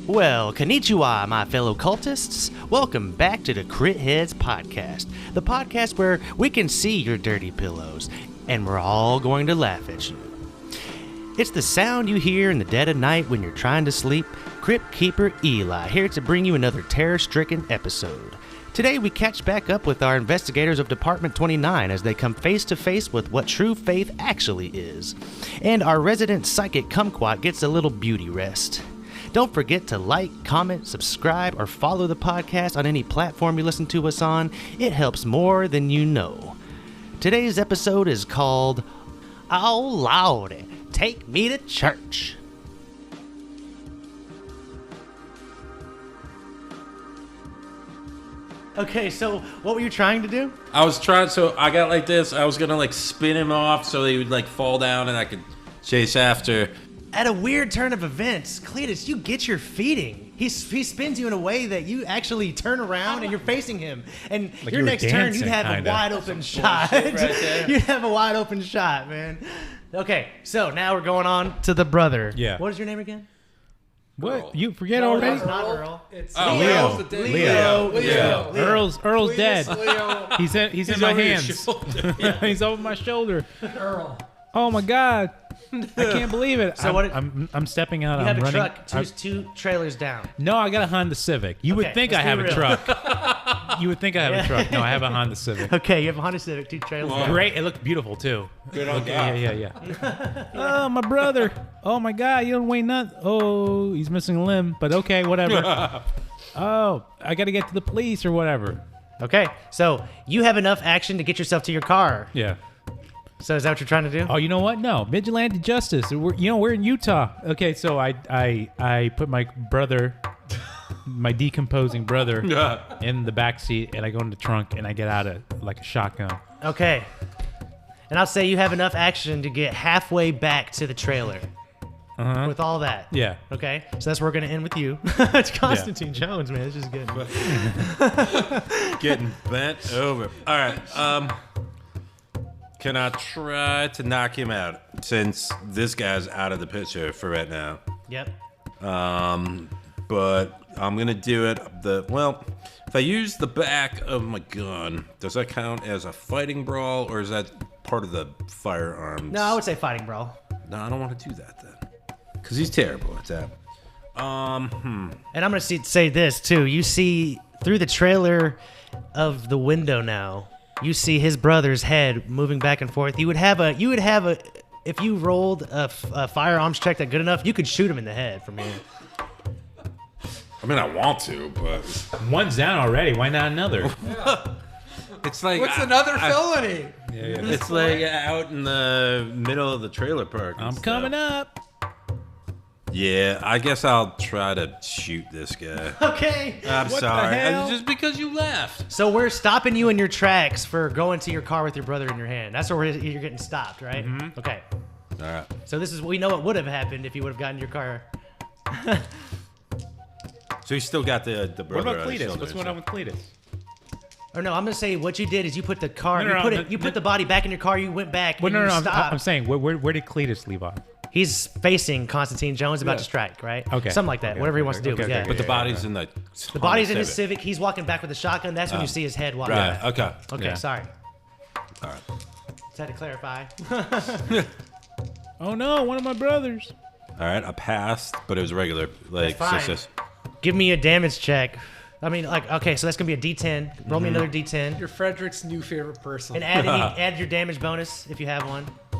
Well, konnichiwa, my fellow cultists. Welcome back to the Crit Heads Podcast, the podcast where we can see your dirty pillows, and we're all going to laugh at you. It's the sound you hear in the dead of night when you're trying to sleep. Crypt Keeper Eli here to bring you another terror-stricken episode. Today we catch back up with our investigators of De-part-ment 29 as they come face to face with what true faith actually is. And our resident psychic Cumquat gets a little beauty rest. Don't forget to like, comment, subscribe, or follow the podcast on any platform you listen to us on. It helps more than you know. Today's episode is called Oh Lawdy, Take Me to Church. Okay, so what were you trying to do? I was trying, so I got like this. I was gonna like spin him off so he would like fall down and I could chase after. At a weird turn of events, Cletus, you get your feeding. He spins you in a way that you actually turn around and you're facing him. And like your next turn, you'd have a wide open shot. You'd have a wide open shot, man. Okay, so now we're going on to the brother. Yeah. What is your name again? What? Earl. You forget already? It's not Earl. It's Leo. Leo. Earl's dead. Leo. He's in my hands. He's over my shoulder. Earl. Oh my God. I can't believe it. So I'm stepping out. You I'm have a running. truck, two trailers down. No, I got a Honda Civic. You would think I have a truck. You would think I have a truck. No, I have a Honda Civic. Okay, you have a Honda Civic, two trailers down. Great. It looked beautiful too. Good on God. Yeah. Oh, my brother. Oh my God. You don't weigh nothing. Oh, he's missing a limb. But okay, whatever. Oh, I got to get to the police or whatever. Okay, so you have enough action to get yourself to your car. Yeah. So is that what you're trying to do? Oh, you know what? No, vigilante justice. We're in Utah. Okay, so I put my brother, my decomposing brother, in the back seat, and I go in the trunk, and I get out of like a shotgun. Okay. And I'll say you have enough action to get halfway back to the trailer. With all that. Yeah. Okay. So that's where we're going to end with you. It's Constantine Jones, man. It's just good. Getting bent over. All right. Can I try to knock him out since this guy's out of the picture for right now? Yep. But I'm gonna do it. If I use the back of my gun, does that count as a fighting brawl, or is that part of the firearms? No, I would say fighting brawl. No, I don't want to do that then, because he's terrible at that. And I'm gonna say this too. You see through the trailer of the window now. You see his brother's head moving back and forth. You would have a. If you rolled a firearms check that good enough, you could shoot him in the head from here. I mean, I want to, but One's down already. Why not another? it's like What's another felony? It's like out in the middle of the trailer park. I'm coming up. Yeah, I guess I'll try to shoot this guy. Okay. I'm What the sorry. hell? Just because you left. So we're stopping you in your tracks for going to your car with your brother in your hand. That's where you're getting stopped, right? Mm-hmm. Okay. All right. So we know what would have happened if you would have gotten your car. So you still got the brother. What about on his Cletus? shoulder, What's going so- on with Cletus? Or no, I'm gonna say what you did is you put the car. No, you put the body back in your car. You went back. Well, and you I'm stopped. saying where did Cletus leave off? He's facing Constantine Jones about to strike, right? Okay. Something like that. Okay, Whatever he wants to do. okay, but yeah. okay, But the body's in the. The body's in his Civic. He's walking back with a shotgun. That's when you see his head walk Right. back. Okay. Okay, Yeah. sorry. All right. Just had to clarify. Oh no, one of my brothers. All right. I passed, but it was regular. Like, That's fine. Give me a damage check. I mean, like, okay, so that's gonna be a D10. Roll me another D10, You're Frederick's new favorite person. and add your damage bonus if you have one. Do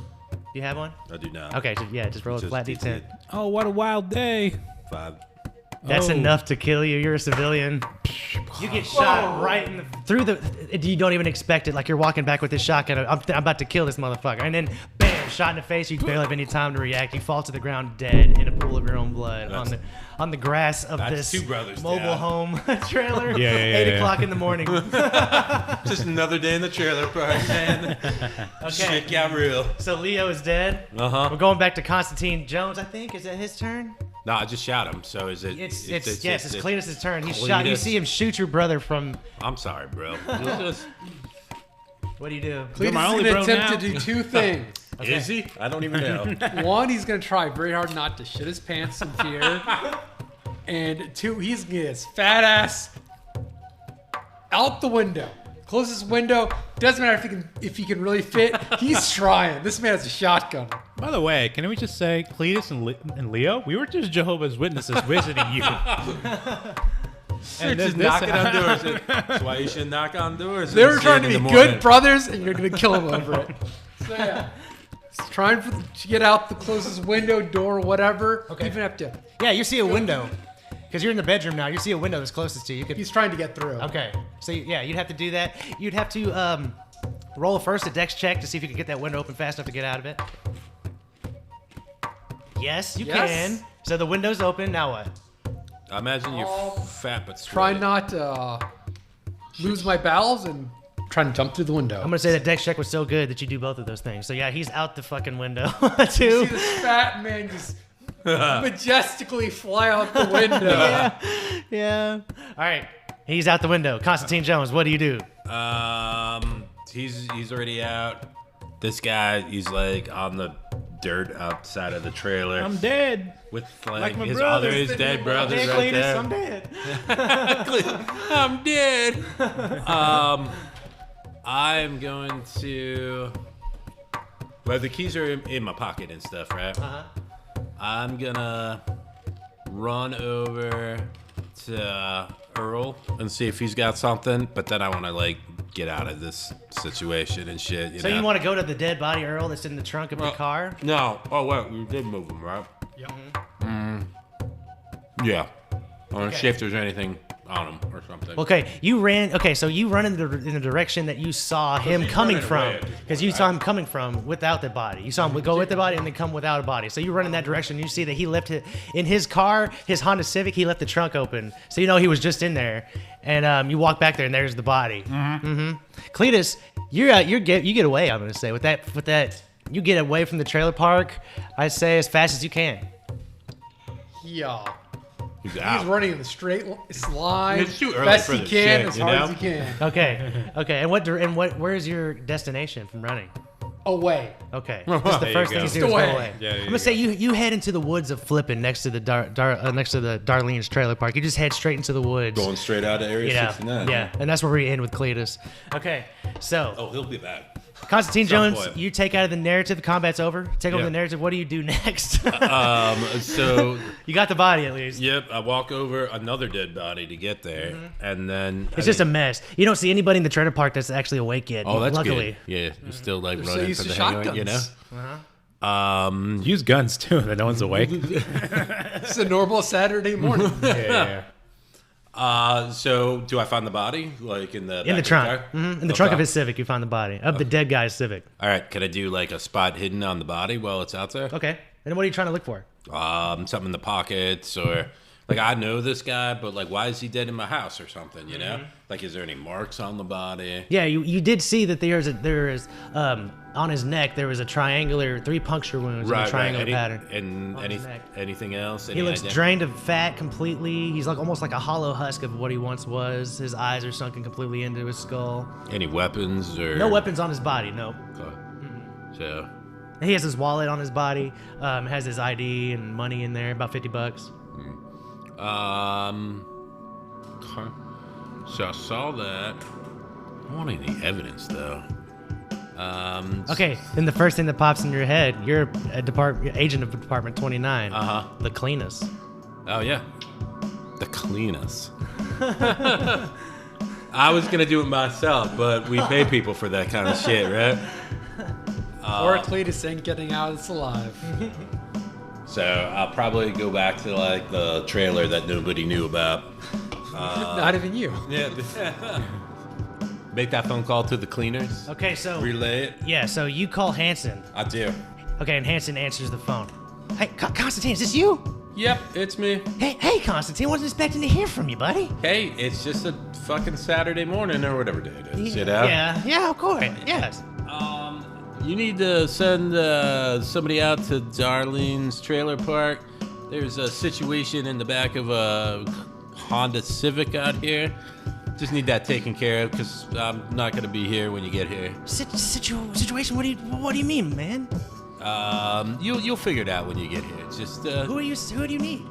you have one? I do not. Okay, just roll a Just flat D10. Oh, what a wild day. 5. That's Oh. enough to kill you. You're a civilian. You get shot right through the. You don't even expect it. Like you're walking back with this shotgun. I'm about to kill this motherfucker, and then bam, shot in the face. You barely have any time to react. You fall to the ground dead in a pool of your own blood on the grass of That's this two brothers mobile down. home trailer. Yeah, 8 o'clock in the morning. Just another day in the trailer park, man. Okay. Shit got real. So Leo is dead. Uh-huh. We're going back to Constantine Jones. I think is it his turn? No, I just shot him. So is it? It's Cletus's turn. He's shot. You Cletus. see him shoot your brother from. I'm sorry, bro. What do you do? Cletus my is only going bro to attempt now? to do two things. Okay. Is he? I don't even know. One, he's going to try very hard not to shit his pants in fear. And two, he's gonna get his fat ass out the window. Closes window. Doesn't matter if he can really fit. He's trying. This man has a shotgun. By the way, can we just say, Cletus and Leo, we were just Jehovah's Witnesses visiting you. You're just knocking on doors. That's why you should knock on doors. They were and trying see to it in be the good morning. brothers, and you're gonna kill him over it. So yeah, he's trying to get out the closest window, door, whatever. Okay. Even have to. Yeah, you see a window. Because you're in the bedroom now. You see a window that's closest to you. You could, He's trying to get through. okay. So, yeah, you'd have to do that. You'd have to roll first a dex check to see if you can get that window open fast enough to get out of it. Yes, you Yes. can. So the window's open. Now what? I imagine you're fat but Try sweaty. not to lose my bowels and try and jump through the window. I'm going to say that dex check was so good that you do both of those things. So, yeah, he's out the fucking window, See too. this fat man just majestically fly out the window. Yeah. All right. He's out the window. Constantine Jones, what do you do? He's already out. This guy, he's like on the dirt outside of the trailer I'm dead. with Like my his brothers. other his dead brothers Hey, right Cletus, there. I'm dead. I'm dead. I'm going to. Well, the keys are in my pocket and stuff, right? Uh-huh. I'm gonna run over to Earl and see if he's got something, but then I want to like get out of this situation and shit. You So know? you want to go to the dead body Earl that's in the trunk of the car? No. Oh wait, we did move him, right? Yep. Yeah. I want to Okay. see if there's anything on him or something. Okay, you ran. Okay, so you run in the direction that you saw him he's coming running from, away at this because you saw him coming from without the body. You saw him go with the body and then come without a body. So you run in that direction. You see that he left it in his car, his Honda Civic. He left the trunk open, so you know he was just in there. And you walk back there, and there's the body. Cletus, you get away. I'm gonna say with that, you get away from the trailer park. I say as fast as you can. Yeah. He's out. He's running in the straight line. It's too early best for he this can, shit, as you hard know? as he can. Okay. And where's your destination from running? Away. Okay. Just the There first you thing go. you do is go Just away. away. Yeah, there I'm you gonna say you head into the woods of Flippin next to the next to the Darlene's trailer park. You just head straight into the woods. Going straight out of Area You know, 69. yeah, and that's where we end with Cletus. Okay, so Oh, he'll be back. Constantine some Jones, point. you take out of the narrative. The combat's over. Take over Yeah. the narrative. What do you do next? So, You got the body at least. yep, I walk over another dead body to get there, and then It's just a mess. You don't see anybody in the trailer park that's actually awake yet. Oh, that's luckily. good. Yeah, you're still like They're so running used for to the hangar, you know. shotguns. Use guns, too, that no one's awake. It's a normal Saturday morning. Yeah. So do I find the body like in the In the back trunk. of the car? In the trunk of his Civic, you find the body of the dead guy's Civic. All right, can I do like a spot hidden on the body while it's out there? Okay. And what are you trying to look for? Something in the pockets or like I know this guy, but like why is he dead in my house or something? You know, like is there any marks on the body? Yeah, you did see that there is on his neck there was a triangular 3 puncture wounds in a triangular pattern. And on his neck. anything else? He looks drained of fat completely. He's like almost like a hollow husk of what he once was. His eyes are sunken completely into his skull. Any weapons or No weapons on his body, no. Okay. So He has his wallet on his body, has his ID and money in there, about $50. okay. So I saw that. I don't want any evidence though. Okay, then the first thing that pops in your head, you're agent of Department 29. Uh-huh. The cleanest. Oh yeah, the cleanest. I was gonna do it myself, but we pay people for that kind of shit, right? Or Cletus ain't getting out of this alive. So I'll probably go back to like the trailer that nobody knew about. Not even you. Yeah. Make that phone call to the cleaners. Okay, so Relay it. yeah, so you call Hanson. I do. Okay, and Hanson answers the phone. Hey, Constantine, is this you? Yep, it's me. Hey, Constantine, wasn't expecting to hear from you, buddy. Hey, it's just a fucking Saturday morning or whatever day it is. You know? Yeah, of course, yes. You need to send somebody out to Darlene's trailer park. There's a situation in the back of a Honda Civic out here. Just need that taken care of because I'm not gonna be here when you get here. Situation? What do you mean, man? You'll figure it out when you get here. Just Who do you need?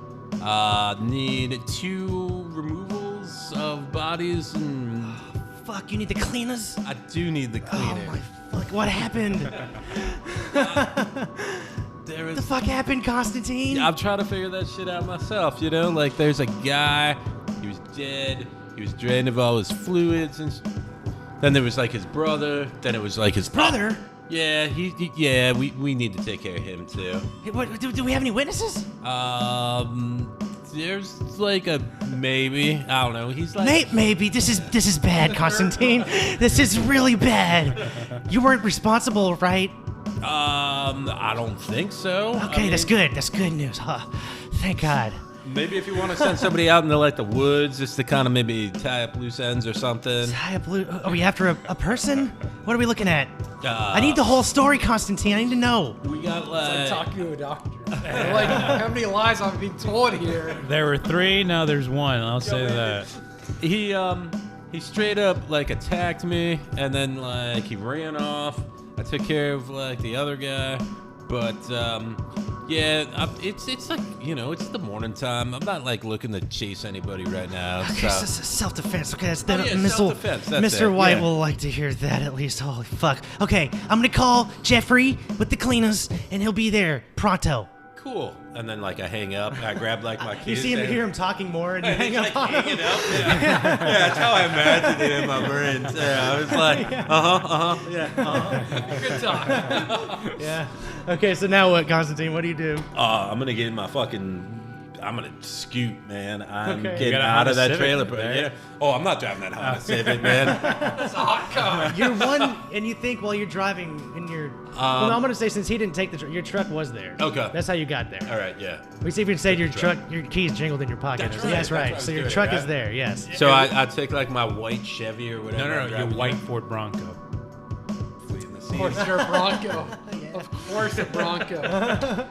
Need 2 removals of bodies and... Fuck, you need the cleaners? I do need the cleaner. Oh my fuck, what happened? There What is... the fuck happened, Constantine? I'm trying to figure that shit out myself, you know? Like, there's a guy, he was dead, he was drained of all his fluids, and then there was, like, his brother, then it was, like, his... Brother? Yeah, we need to take care of him, too. Hey, what, do we have any witnesses? There's, like, a maybe. I don't know. He's like... Maybe. This is bad, Constantine. This is really bad. You weren't responsible, right? I don't think so. Okay, that's good. That's good news, huh? Thank God. Maybe if you want to send somebody out into, like, the woods, just to kind of maybe tie up loose ends or something. Tie up Are we after a person? What are we looking at? I need the whole story, Constantine. I need to know. We got, It's like... like talking to a doctor. Like, how many lies am I being told here? There were 3, now there's 1. I'll say that. He straight up, like, attacked me, and then, like, he ran off. I took care of, like, the other guy. But, yeah, it's like, you know, it's the morning time. I'm not, like, looking to chase anybody right now. Okay, So. self-defense. Okay, that's Oh, yeah, self-defense, that's Mr. it, White yeah. will like to hear that at least. Holy fuck. Okay, I'm gonna call Jeffrey with the cleaners, and he'll be there pronto. Cool. And then, like, I hang up. I grab, like, my keys. You hear him talking more, and you And hang he's, up like, on him. hanging up. Yeah. Yeah, that's how I imagined it in my brain. Yeah, I was like, yeah, Good talk. Yeah. Okay, so now what, Constantine? What do you do? I'm gonna get in my fucking... I'm gonna scoot, man. I'm Okay. You getting got a out Honda of that Civic trailer. there. Yeah. Oh, I'm not driving that Honda Civic, man. That's a hot car. You're one, and you think while you're driving in your... well, no, I'm gonna say since he didn't take the your truck was there. Okay. That's how you got there. All right, yeah. We see if you can say your truck, your keys jingled in your pocket. That's So yes, right, right. that's So what I your was truck doing, is right? there. Yes. So I take like my white Chevy or whatever. No, I'm your driving white in. Ford Bronco. Of course, you're a Bronco. Of course, a Bronco.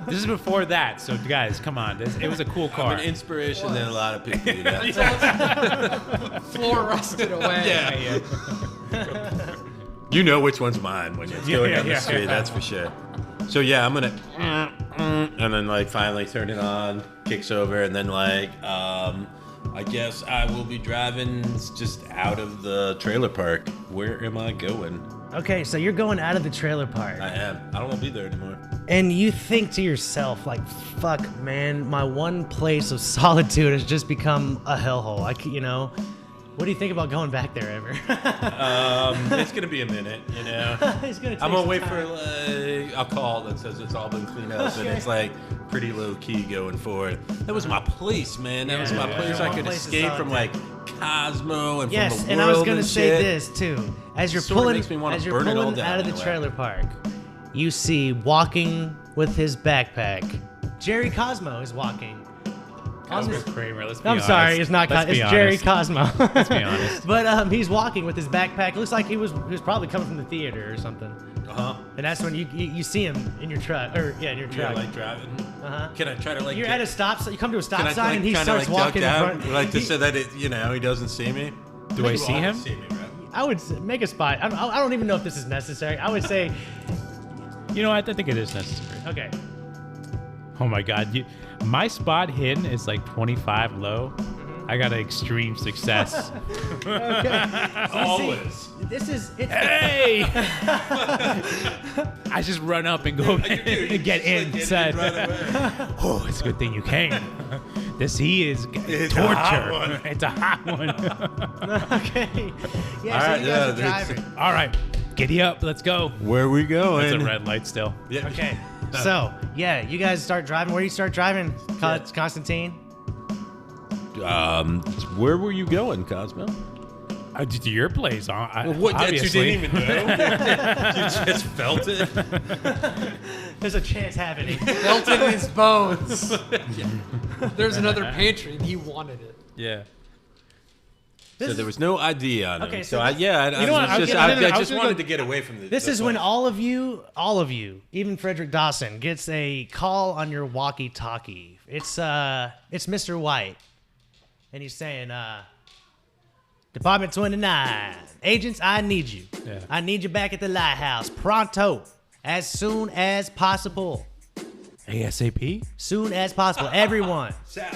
This is before that, so guys, come on. It was a cool car. I'm an inspiration to a lot of people, you know? Floor rusted away. Yeah. You know which one's mine when it's going down the street, that's for sure. So yeah, I'm gonna and then like finally turn it on, kicks over, and then like I guess I will be driving just out of the trailer park. Where am I going? Okay, so you're going out of the trailer park, I am. I don't want to be there anymore. and you think to yourself, like, "Fuck, man, my one place of solitude has just become a hellhole." You know. What do you think about going back there ever? It's gonna be a minute, you know. It's gonna take I'm gonna some wait time. for like a call that says it's all been cleaned up and it's like pretty low key going forward. That was my place, man. That was my Yeah. place. Your I one could place of escape from like solitude. Cosmo and Yes, from the and world I was gonna and say shit. this too. As you're Sorta pulling, makes me wanna as you're burn it all pulling down out of the in a way. trailer park, you see walking with his backpack. Jerry Cosmo is walking. On Cosmo this- Kramer, let's be I'm honest. sorry, it's not. Let's It's be Jerry honest. Cosmo. Let's be honest. But he's walking with his backpack. It looks like he was probably coming from the theater or something. And that's when you see him in your truck, or in your Yeah, truck. like driving. Uh-huh. Can I try to like? You're get- at a stop. So you come to a stop can I, sign, like, and he kinda, starts like, duck walking in down? front. Like just He- so that it, you know, he doesn't see me. Do I see Well, him? See me, right? I would make a spot. I don't even know if this is necessary. I would say, You know what? I think it is necessary. okay. Oh my God. My spot hidden is like 25 low. I got an extreme success. Always. This is it's Hey! I just run up and go and get inside. Oh, it's a good thing you came. He is It's a torture. hot one. It's a hot one. okay. Yeah, All so right, you guys yeah, are that's- driving. All right, giddy up. Let's go. Where we going? It's a red light still. Yeah. Okay. So yeah, you guys start driving. Where do you start driving, Constantine? Where were you going, Cosmo? To your place, What? obviously. You didn't even know? You just felt it? There's a chance happening. Felt it in his bones. There's another pantry, and he wanted it. Yeah. So there was no ID on him. Okay, so so I this- You know what, I was gonna- I I was just gonna wanted go- to get away from the. This is when all of you, even Frederick Dawson, gets a call on your walkie-talkie. It's Mr. White, and he's saying, Department 29, agents, I need you. Yeah. I need you back at the lighthouse pronto, as soon as possible. ASAP. Soon as possible, everyone. Sal,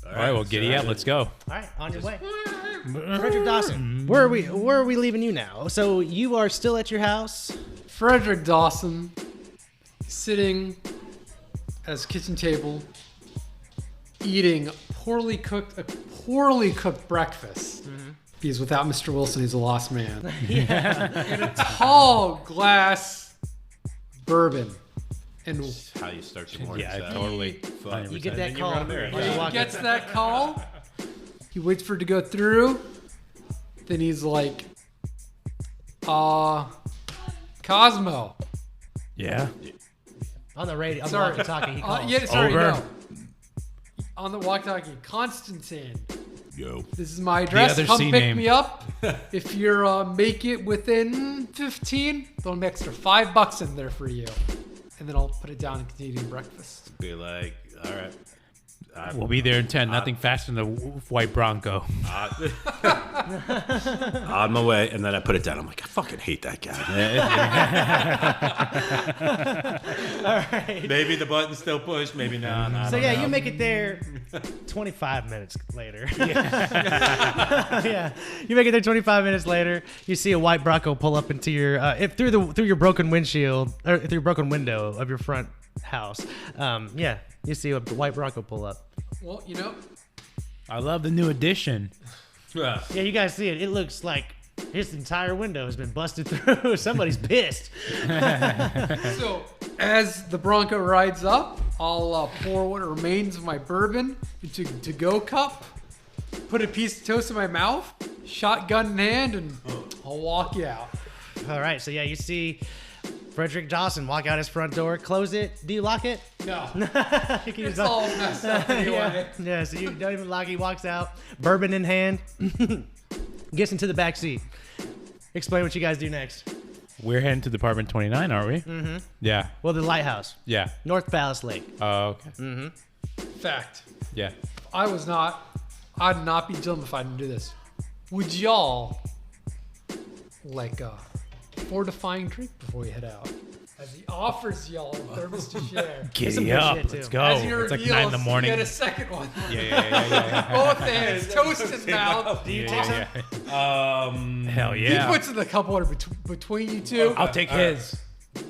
All right, well, giddy up. Let's go. All right, on your way. Frederick Dawson, where are we leaving you now? So you are still at your house? Frederick Dawson sitting at his kitchen table, eating a poorly cooked breakfast. Because without Mr. Wilson, he's a lost man. And a tall glass bourbon. And How you start your morning? Yeah, totally. You get that call. he gets that call. He waits for it to go through. Then he's like, Cosmo. Yeah. On the radio, on the Sorry. walkie-talkie, he calls. Over. No. On the walkie-talkie, Constantine. Yo. This is my address. other Come C pick name. me up. If you're make it within 15, throw an extra $5 in there for you. And then I'll put it down in Canadian breakfast. Be like, all right. We'll be there in 10. Nothing faster than the white Bronco. On my way, and then I put it down. I'm like, I fucking hate that guy. All right. Maybe the button's still pushed, maybe not. So yeah, you make it there 25 minutes later. Yeah, you make it there 25 minutes later. You see a white Bronco pull up into your through your broken windshield or through your broken window of your front house. Yeah, you see a white Bronco pull up. Well, I love the new addition. Yeah, you guys see it. It looks like his entire window has been busted through. Somebody's pissed. so as the Bronco rides up, I'll pour what remains of my bourbon into a to-go cup, put a piece of toast in my mouth, shotgun in hand, and I'll walk you out. All right, so yeah, you see Frederick Dawson walk out his front door, close it. Do you lock it? No, You can it's just- all messed up anyway. Yeah, so you don't even lock it. He walks out, bourbon in hand, gets into the back seat. Explain what you guys do next. We're heading to Department 29, aren't we? Mm-hmm. Yeah. Well, the lighthouse, Yeah. North Palace Lake. Oh, okay. Fact. Yeah. I'd not be dumb if I didn't do this. Would y'all like a fortifying drink before we head out? As he offers y'all a thermos to share. Giddy good up. shit, too. Let's go. As he It's like reveals, 9 in the morning. you get a second one. Yeah. Both hands, toast in mouth. Do you take some? Hell He yeah. puts in the cup water between you two, I'll take his.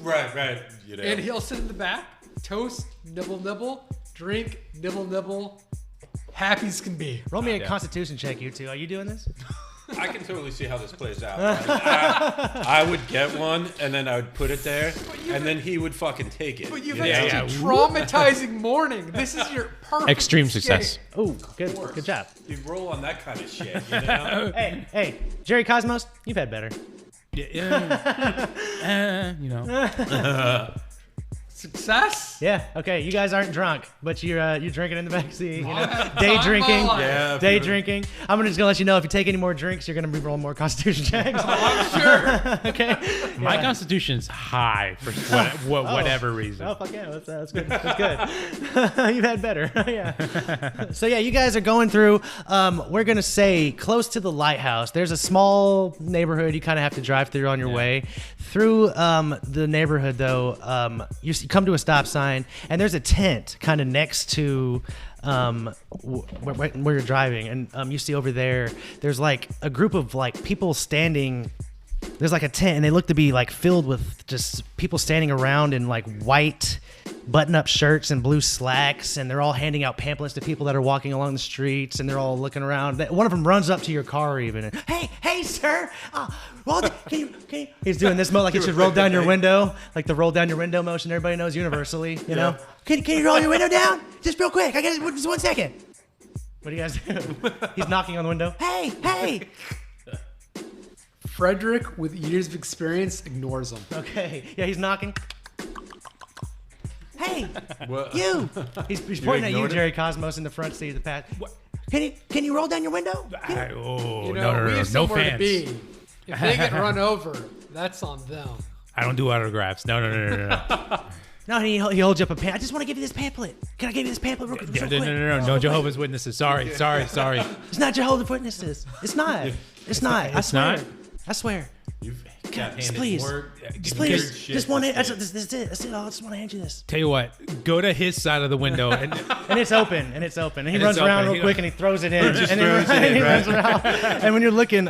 Right. You know. and he'll sit in the back, toast, nibble, drink, nibble, happy as can be. Roll me a Constitution check, you two. Are you doing this? I can totally see how this plays out. I would get one, and then I would put it there, and then he would fucking take it. But you've you had know? such a traumatizing morning. This is your perfect Extreme escape. success. Oh, good job. You roll on that kind of shit, you know? Hey, Jerry Cosmos, you've had better. You know. Success? Yeah. Okay. You guys aren't drunk, but you're drinking in the back seat. You know, I've day had drinking. my life. Yeah. Day drinking. I'm just gonna let you know if you take any more drinks, you're gonna be rolling more Constitution checks. I'm sure. Okay. My constitution's high for whatever reason. Oh fuck yeah, that's good. That's good. You've had better. Yeah. So yeah, you guys are going through. We're gonna say close to the lighthouse. There's a small neighborhood you kind of have to drive through on your way. Through the neighborhood though, you come to a stop sign and there's a tent kind of next to where you're driving, and you see over there's like a group of like people standing. There's like a tent, and they look to be like filled with just people standing around in like white button-up shirts and blue slacks, and they're all handing out pamphlets to people that are walking along the streets, and they're all looking around. One of them runs up to your car even. And, hey, sir! Well, can you? He's doing this like it should roll down your window, like the roll down your window motion everybody knows universally. You know? Can you roll your window down? Just real quick. I got just 1 second. What do you guys do? He's knocking on the window. Hey! Frederick, with years of experience, ignores him. Okay. Yeah, he's knocking. Hey, What? you! He's pointing at you, ignored him? Jerry Cosmos, in the front seat of the path. Can you roll down your window? Oh, You know, we no have somewhere to fans. be. If they get run over, that's on them. I don't do autographs. No. No, he holds you up a pamphlet. I just want to give you this pamphlet. Can I give you this pamphlet real quick? No Jehovah's Witnesses. Sorry. It's not Jehovah's Witnesses. It's not. I swear. not? I swear. please. Just one hand. That's it. That's it. I just want to hand you this. Tell you what, go to his side of the window and And it's open. And he runs around real quick and he throws it in. Just and throws it in, he right? runs around. And when you're looking,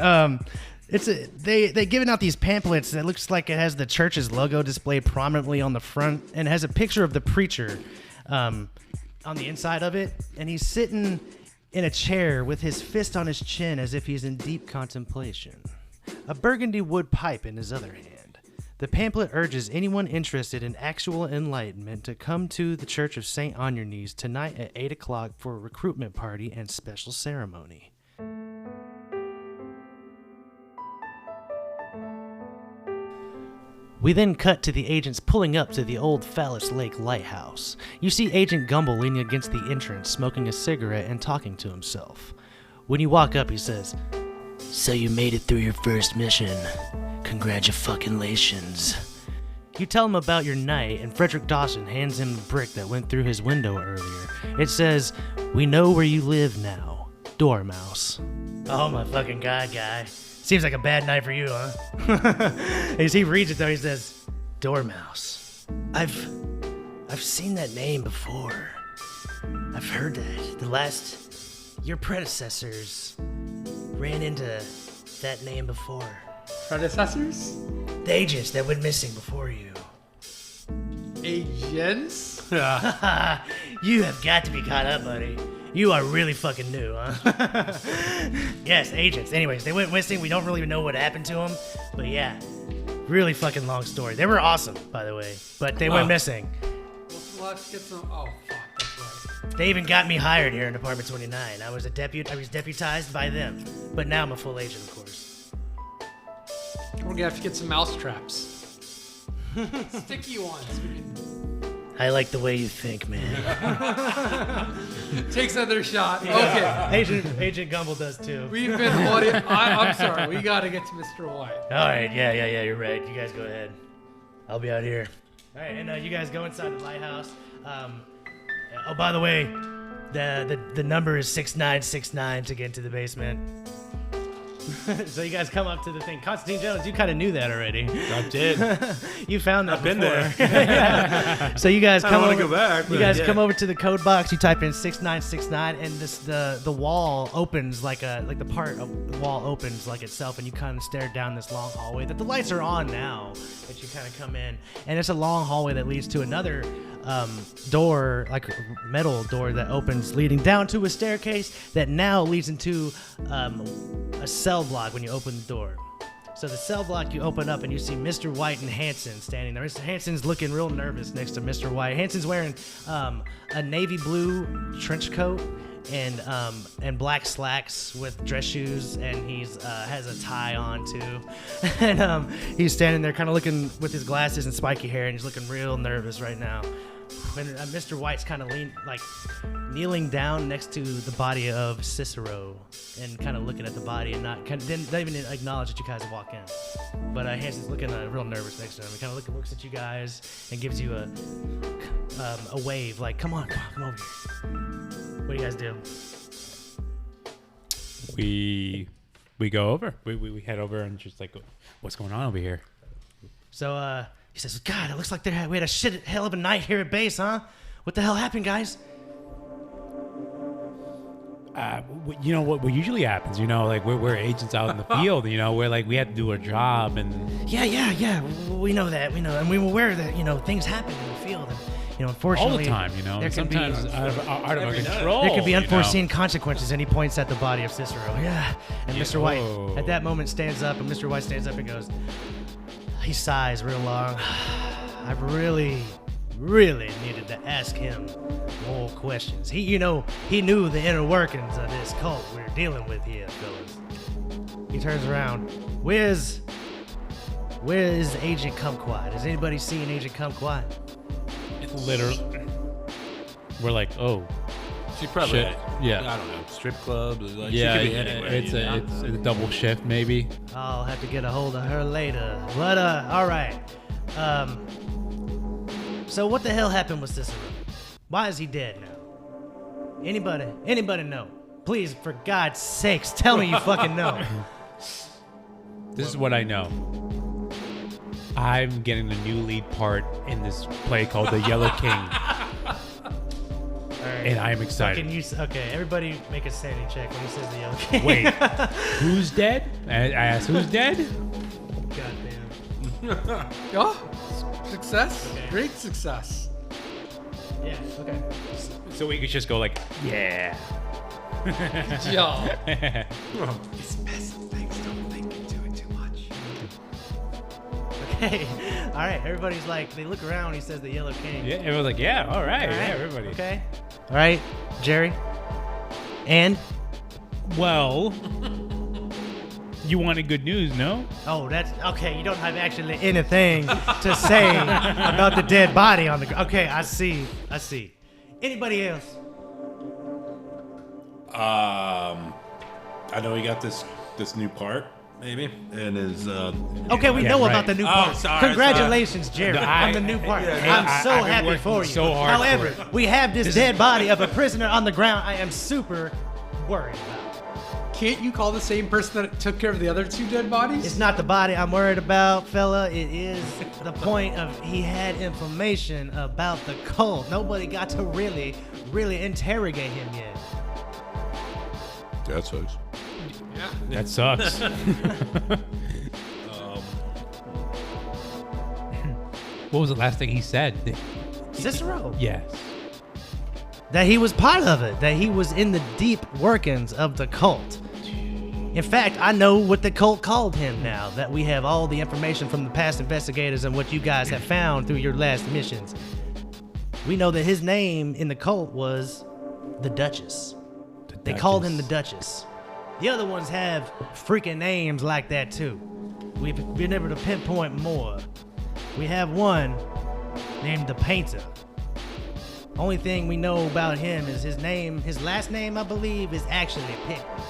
they giving out these pamphlets that looks like it has the church's logo displayed prominently on the front and has a picture of the preacher on the inside of it, and he's sitting in a chair with his fist on his chin as if he's in deep contemplation, a burgundy wood pipe in his other hand. The pamphlet urges anyone interested in actual enlightenment to come to the Church of St. Oniernese tonight at 8 o'clock for a recruitment party and special ceremony. We then cut to the agents pulling up to the old Phallus Lake lighthouse. You see Agent Gumble leaning against the entrance, smoking a cigarette and talking to himself. When you walk up, he says, "So you made it through your first mission. Congratulations." You tell him about your night, and Frederick Dawson hands him the brick that went through his window earlier. It says, "We know where you live now. Dormouse." Oh my fucking god, guy. Seems like a bad night for you, huh? As he reads it though, he says, "Dormouse. I've seen that name before. I've heard that. Your predecessors ran into that name before. Predecessors? The agents that went missing before you." Agents? You have got to be caught up, buddy. You are really fucking new, huh? Yes, agents. Anyways, they went missing. We don't really know what happened to them. But yeah, really fucking long story. They were awesome, by the way. But they went missing. Let's get some. Oh, fuck. That's right. They even got me hired here in Department 29. I was deputized by them. But now I'm a full agent, of course. We're gonna have to get some mouse traps. Sticky ones. I like the way you think, man. Takes another shot. Okay. Agent Gumble does too. We've been audio. I'm sorry. We gotta get to Mr. White. All right. Yeah. You're right. You guys go ahead. I'll be out here. All right, and you guys go inside the lighthouse. Oh, by the way, the number is 6969 to get into the basement. So you guys come up to the thing. Constantine Jones, you kind of knew that already. I did. You found that I've been before. there. Yeah. So you guys come over. I don't want to go back. You guys come over to the code box. You type in 6969, and the wall opens like the part of the wall opens like itself, and you kind of stare down this long hallway that the lights are on now. That you kind of come in, and it's a long hallway that leads to another door, like a metal door that opens, leading down to a staircase that now leads into a cell block when you open the door. So the cell block, you open up and you see Mr. White and Hanson standing there. Mr. Hanson's looking real nervous next to Mr. White. Hanson's wearing a navy blue trench coat and black slacks with dress shoes, and he's has a tie on too. And he's standing there kind of looking with his glasses and spiky hair, and he's looking real nervous right now. And Mr. White's kind of kneeling down next to the body of Cicero and kind of looking at the body and not even acknowledge that you guys walk in. But Hanson's looking real nervous next to him. He kind of looks at you guys and gives you a wave, like, come on over here. What do you guys do? We go over. We head over and just like, what's going on over here? So he says, "God, it looks like we had a hell of a night here at base, huh? What the hell happened, guys?" You know what usually happens, like we're agents out in the field, we had to do our job, and yeah, we know that, and we were aware that things happen in the field, and unfortunately all the time, there sometimes can be, out of our control. There could be unforeseen consequences, and he points at the body of Cicero. Yeah, and Mr. White at that moment stands up, and Mr. White stands up and goes. He sighs real long. I've really needed to ask him more questions. He knew the inner workings of this cult we're dealing with here, fellas. He turns around. Where's Agent Cumquat? Has anybody seen Agent Cumquat? It's literally, we're like, oh, She probably, shit. Yeah. I don't know, strip club. Like, Yeah, she could be anywhere. it's a double shift maybe. I'll have to get a hold of her later. But all right. So what the hell happened with Cicero? Why is he dead now? Anybody know? Please, for God's sakes, tell me you fucking know. This is what I know. I'm getting the new lead part in this play called The Yellow King, All right. and I'm excited. Okay, everybody make a sanity check when he says the Yellow King. Wait, who's dead? I asked, who's dead? Goddamn. Oh, success. Okay. Great success. Yeah. Okay. So we could just go like, yeah. Good job. It's best things. Don't think into it too much. Okay. All right. Everybody's like, they look around. He says the Yellow King. Yeah, everyone's like, yeah, all right, All right. yeah, everybody. Okay. All right, Jerry. And Well, you wanted good news, no? oh, that's okay. You don't have actually anything to say about the dead body on the. Okay, I see. Anybody else? I know he got this new part, maybe, and is. Okay, we Yeah, know right. about the new Oh, part. sorry, Congratulations, Jerry, No, on the new part. yeah, I'm so I've been happy working for you. so hard However, for it. we have this dead body of a prisoner on the ground. I am super worried about. Can't you call the same person that took care of the other 2 dead bodies? It's not the body I'm worried about, fella. It is the point of he had information about the cult. Nobody got to really interrogate him yet. That sucks. Yeah. That sucks. What was the last thing he said? Cicero. Yes. That he was part of it. That he was in the deep workings of the cult. In fact, I know what the cult called him now that we have all the information from the past investigators and what you guys have found through your last missions. We know that his name in the cult was the Duchess. They called him the Duchess. The other ones have freaking names like that too. We've been able to pinpoint more. We have one named the Painter. Only thing we know about him is his name. His last name, I believe, is actually Pickman.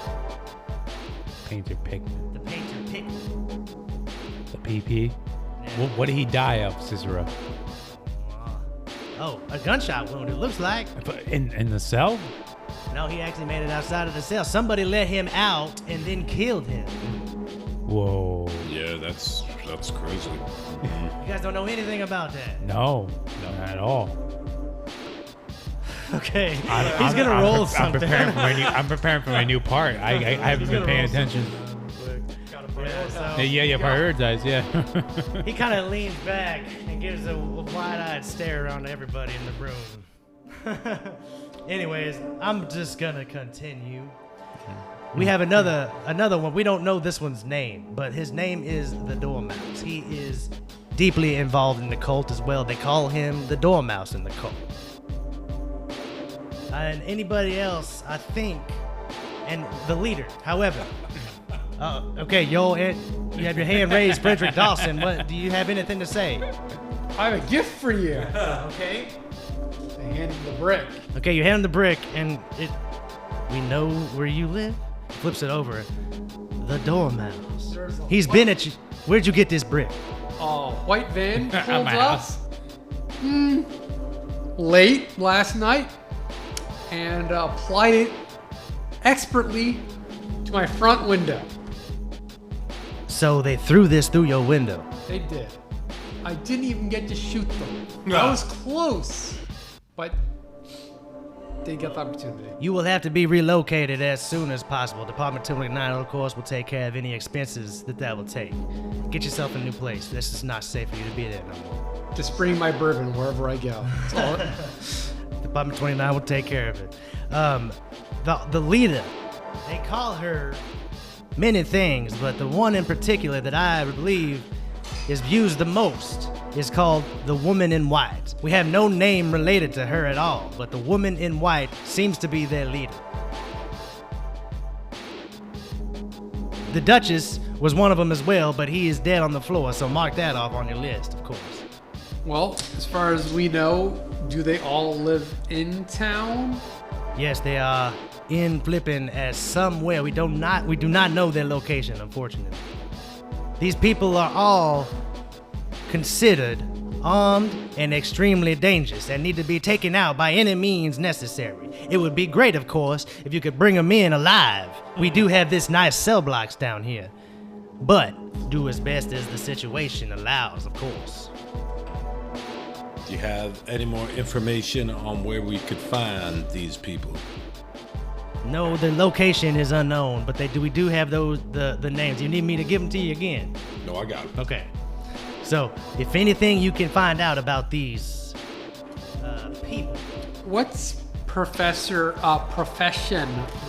Painter Pigman. The Painter Pickman. The PP. What did he die of, Cicero? Oh, a gunshot wound, it looks like. In the cell? No, he actually made it outside of the cell. Somebody let him out and then killed him. Whoa. Yeah, that's crazy. You guys don't know anything about that. No, not at all. Okay, he's gonna roll something. I'm preparing for my new part. I haven't been paying attention. Yeah, prioritize, yeah. He kind of leans back and gives a wide-eyed stare around to everybody in the room. Anyways, I'm just gonna continue. We have another one. We don't know this one's name, but his name is the Dormouse. He is deeply involved in the cult as well. They call him the Dormouse in the cult. And anybody else, I think, and the leader. However, okay, you have your hand raised, Frederick Dawson. What do you have anything to say? I have a gift for you. Okay. I hand him the brick. Okay, you hand him the brick, and we know where you live. Flips it over. The Dormouse. He's been at you. Where'd you get this brick? White van At pulled my up house. late last night and applied it expertly to my front window. So they threw this through your window. They did. I didn't even get to shoot them. I was close, but they got the opportunity. You will have to be relocated as soon as possible. Department 209, of course, will take care of any expenses that will take. Get yourself a new place. This is not safe for you to be there no more. Just bring my bourbon wherever I go. That's all. Department 29 will take care of it. The leader, they call her many things, but the one in particular that I believe is used the most is called the Woman in White. We have no name related to her at all, but the Woman in White seems to be their leader. The Duchess was one of them as well, but he is dead on the floor, so mark that off on your list, of course. Well, as far as we know, do they all live in town? Yes, they are in flipping as somewhere. We do not know their location, unfortunately. These people are all considered armed and extremely dangerous and need to be taken out by any means necessary. It would be great, of course, if you could bring them in alive. We do have this nice cell blocks down here. but do as best as the situation allows, of course. Do you have any more information on where we could find these people? No, the location is unknown, but we do have the names. You need me to give them to you again? No, I got it. Okay. So, if anything you can find out about these people. What's profession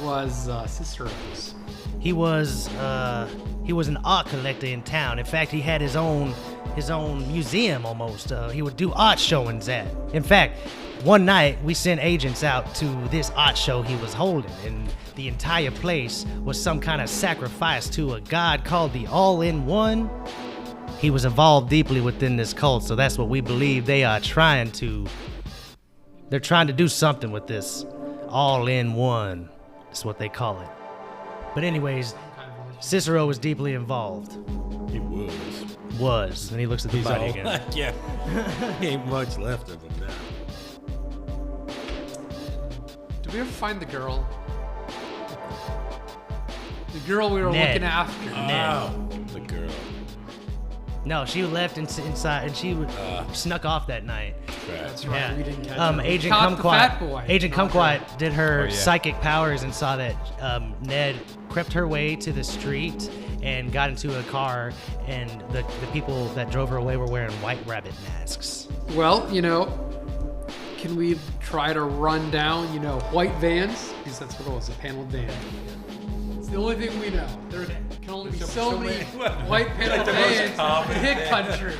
was Cicero's? He was an art collector in town. In fact, he had his own museum almost. He would do art showings at. In fact, one night we sent agents out to this art show he was holding, and the entire place was some kind of sacrifice to a god called the All-in-One. He was involved deeply within this cult, so that's what we believe they're trying to do something with this All-in-One. That's what they call it. But anyways, Cicero was deeply involved. He was. And he looks at the body again. Like, yeah. Ain't much left of him now. Did we ever find the girl? The girl we were Ned. looking after. Ned. The girl. No, she left inside, and she snuck off that night. That's right. Yeah. We didn't catch her. We Agent caught the fat boy. Kumquat. Agent Not Cumquat did her yeah. psychic powers and saw that Ned crept her way to the street and got into a car, and the people that drove her away were wearing white rabbit masks. Well, can we try to run down, white vans? Because that's what it was, a paneled van. It's the only thing we know. There can only be so many white paneled vans in hit country.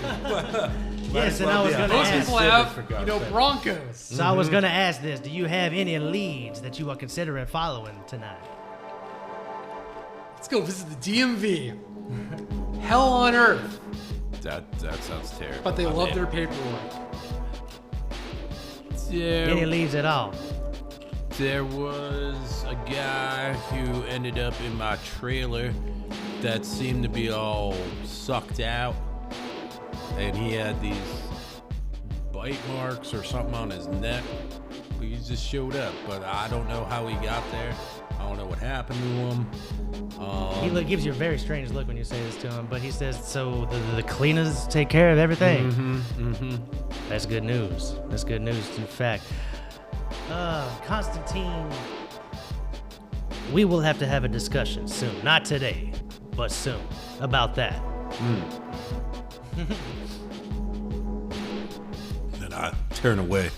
Yes, and I was going to Most ask. people have, Broncos. So I was going to ask this: do you have any leads that you are considering following tonight? Let's go visit the DMV. Hell on earth. That sounds terrible. But they love their paperwork. Any leads at all? There was a guy who ended up in my trailer that seemed to be all sucked out, and he had these bite marks or something on his neck. He just showed up, but I don't know how he got there. I don't know what happened to him. He gives you a very strange look when you say this to him, but he says, so the cleaners take care of everything. That's good news. That's good news, in fact. Constantine, we will have to have a discussion soon. Not today, but soon, about that. Then I turn away.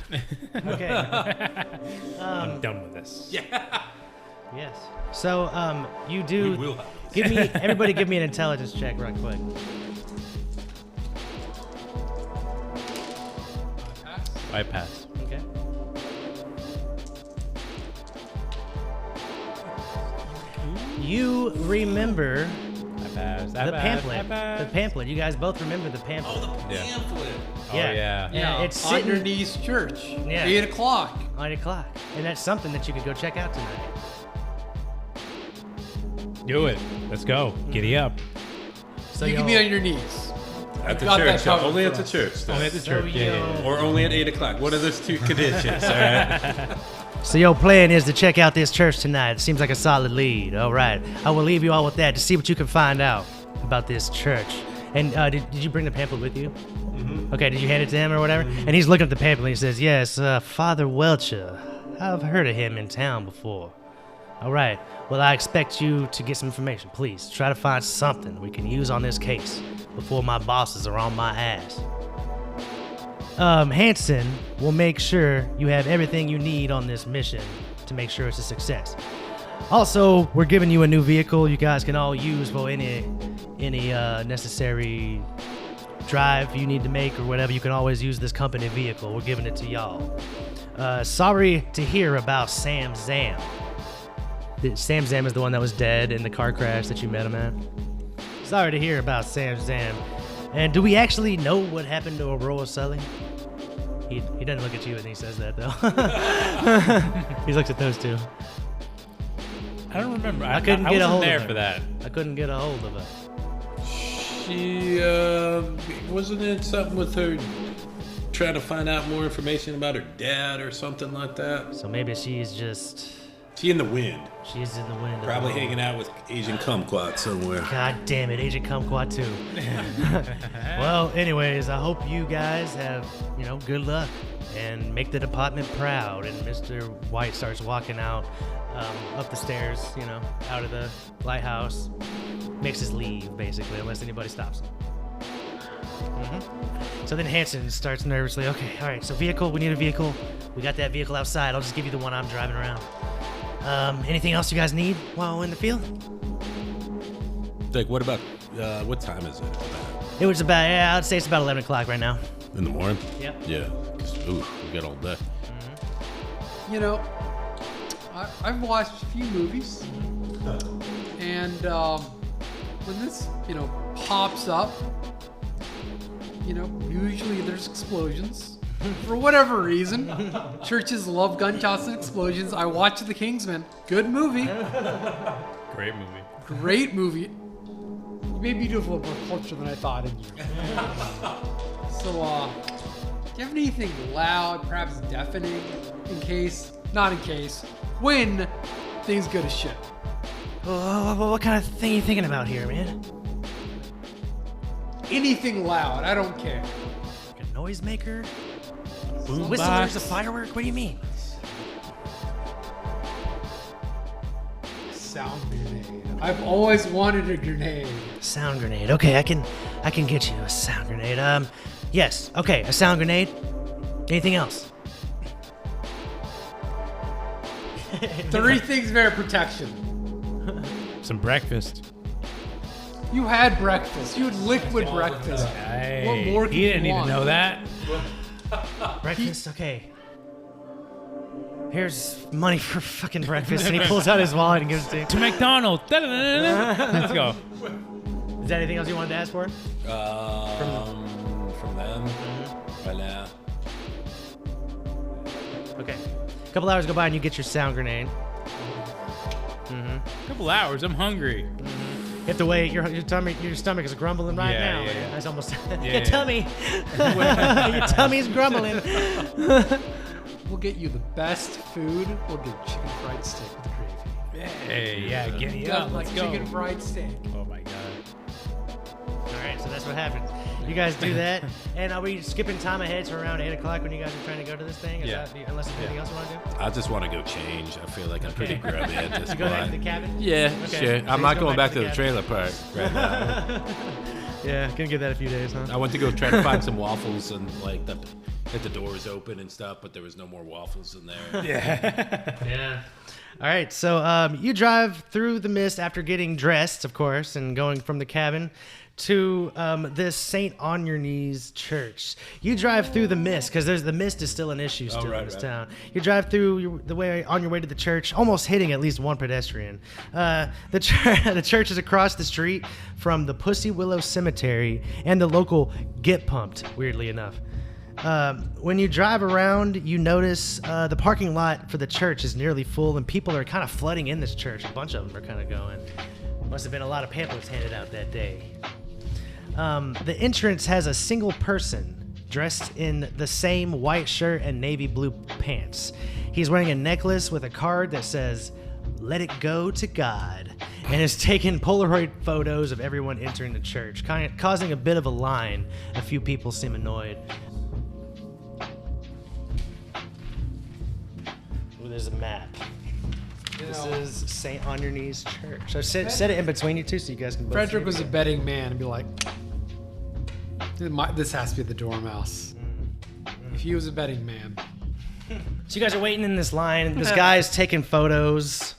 Okay. I'm done with this. Yes. So, you do. We will have Everybody give me an intelligence check right quick. I pass. Okay. You remember I pass. the pamphlet. The pamphlet. You guys both remember the pamphlet. Pamphlet. Oh, yeah. Yeah, it's sitting underneath church. Yeah. 8 o'clock. 9 o'clock. And that's something that you could go check out tonight. Do it. Let's go. Giddy up. So You can be on your knees. At the Got that church. covered Only for at the us. church. though. Only at the So church. Yeah. Or only at 8 o'clock. What are those two conditions? All right. So your plan is to check out this church tonight. It seems like a solid lead. All right. I will leave you all with that to see what you can find out about this church. And did you bring the pamphlet with you? Mm-hmm. Okay, did you hand it to him or whatever? Mm-hmm. And he's looking at the pamphlet and he says, yes, Father Welcher. I've heard of him in town before. All right. Well, I expect you to get some information. Please try to find something we can use on this case before my bosses are on my ass. Hanson will make sure you have everything you need on this mission to make sure it's a success. Also, we're giving you a new vehicle you guys can all use for any necessary drive you need to make or whatever. You can always use this company vehicle. We're giving it to y'all. Sorry to hear about Sam Zam. Sam Zam is the one that was dead in the car crash that you met him at. Sorry to hear about Sam Zam. And do we actually know what happened to Aurora Sully? He doesn't look at you when he says that, though. He looks at those two. I don't remember. I couldn't get a wasn't hold there of her. for that. I couldn't get a hold of her. She, wasn't it something with her trying to find out more information about her dad or something like that? So maybe she's just She in the wind. She's in the wind. Probably hanging out with Asian Cumquat somewhere. God damn it, Agent Cumquat too. Well, anyways, I hope you guys have, good luck and make the department proud. And Mr. White starts walking out up the stairs, out of the lighthouse. Makes his leave, basically, unless anybody stops him. So then Hanson starts nervously. Okay, all right, so vehicle, we need a vehicle. We got that vehicle outside. I'll just give you the one I'm driving around. Anything else you guys need while in the field? Like, what about, what time is it? It was about, I'd say it's about 11 o'clock right now. In the morning? Yep. Yeah. 'Cause, we got all day. I've watched a few movies, and when this, pops up, usually there's explosions. For whatever reason, churches love gunshots and explosions. I watched The Kingsman. Good movie. Great movie. Great movie. You made me do a little more culture than I thought in you. So, do you have anything loud, perhaps deafening, not in case, when things go to shit? What kind of thing are you thinking about here, man? Anything loud, I don't care. Like a noisemaker? Boom Whistlers, box. a firework? What do you mean? Sound grenade. I've always wanted a grenade. Sound grenade. Okay, I can get you a sound grenade. Yes. Okay, a sound grenade. Anything else? 3 things merit protection. Some breakfast. You had breakfast. You had liquid breakfast. Hey, What more can he didn't you need want? to know that. Breakfast? Okay. Here's money for fucking breakfast. And he pulls out his wallet and gives it to you. To McDonald's. Da-da-da-da-da. Let's go. Is there anything else you wanted to ask for? From them? Right now. Okay. A couple hours go by and you get your sound grenade. A couple hours. I'm hungry. You have to wait. Your stomach is grumbling right now. Yeah. That's almost. Yeah. Your tummy. Your tummy's grumbling. We'll get you the best food. We'll get chicken fried steak with gravy. Hey, yeah, get it up. Like Let's go. chicken fried steak. Oh my god. All right, so that's what happens. You guys do that, and are we skipping time ahead to around 8 o'clock when you guys are trying to go to this thing? Yeah. Unless there's anything else you want to do? I just want to go change. I feel like I'm pretty grubby at this You go back to the point. cabin? Yeah, Okay. sure. So I'm he's not going going back to the cabin. trailer park right now. Yeah, gonna give that a few days, huh? I went to go try to find some waffles and like get the doors open and stuff, but there was no more waffles in there. Yeah. All right, so you drive through the mist after getting dressed, of course, and going from the cabin to this St. On Your Knees church. You drive through the mist because the mist is still an issue still in this town. You drive through on your way to the church, almost hitting at least one pedestrian. The church is across the street from the Pussy Willow Cemetery and the local Get Pumped, weirdly enough. When you drive around, you notice the parking lot for the church is nearly full, and people are kind of flooding in this church. A bunch of them are kind of going. Must have been a lot of pamphlets handed out that day. The entrance has a single person dressed in the same white shirt and navy blue pants. He's wearing a necklace with a card that says, "Let it go to God," and is taking Polaroid photos of everyone entering the church, causing a bit of a line. A few people seem annoyed. Ooh, there's a map. This is St. On Your Knees Church. So set it in between you two so you guys can both Frederick see was a it. betting man and be like, this has to be the dormouse. If he was a betting man. So you guys are waiting in this line, and this guy's taking photos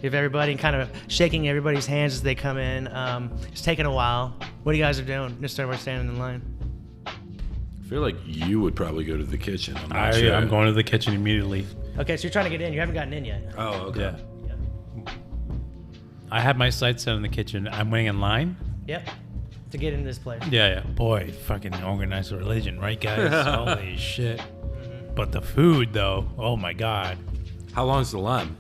of everybody and kind of shaking everybody's hands as they come in. It's taking a while. What you guys are doing? Just start standing in line. I feel like you would probably go to the kitchen. I'm not sure. I'm going to the kitchen immediately. Okay, so you're trying to get in. You haven't gotten in yet. Oh, okay. Yeah. Yep. I have my sights set in the kitchen. I'm waiting in line. Yep. To get into this place. Yeah. Boy, fucking organized religion, right, guys? Holy shit. But the food, though, oh my god. How long's the line?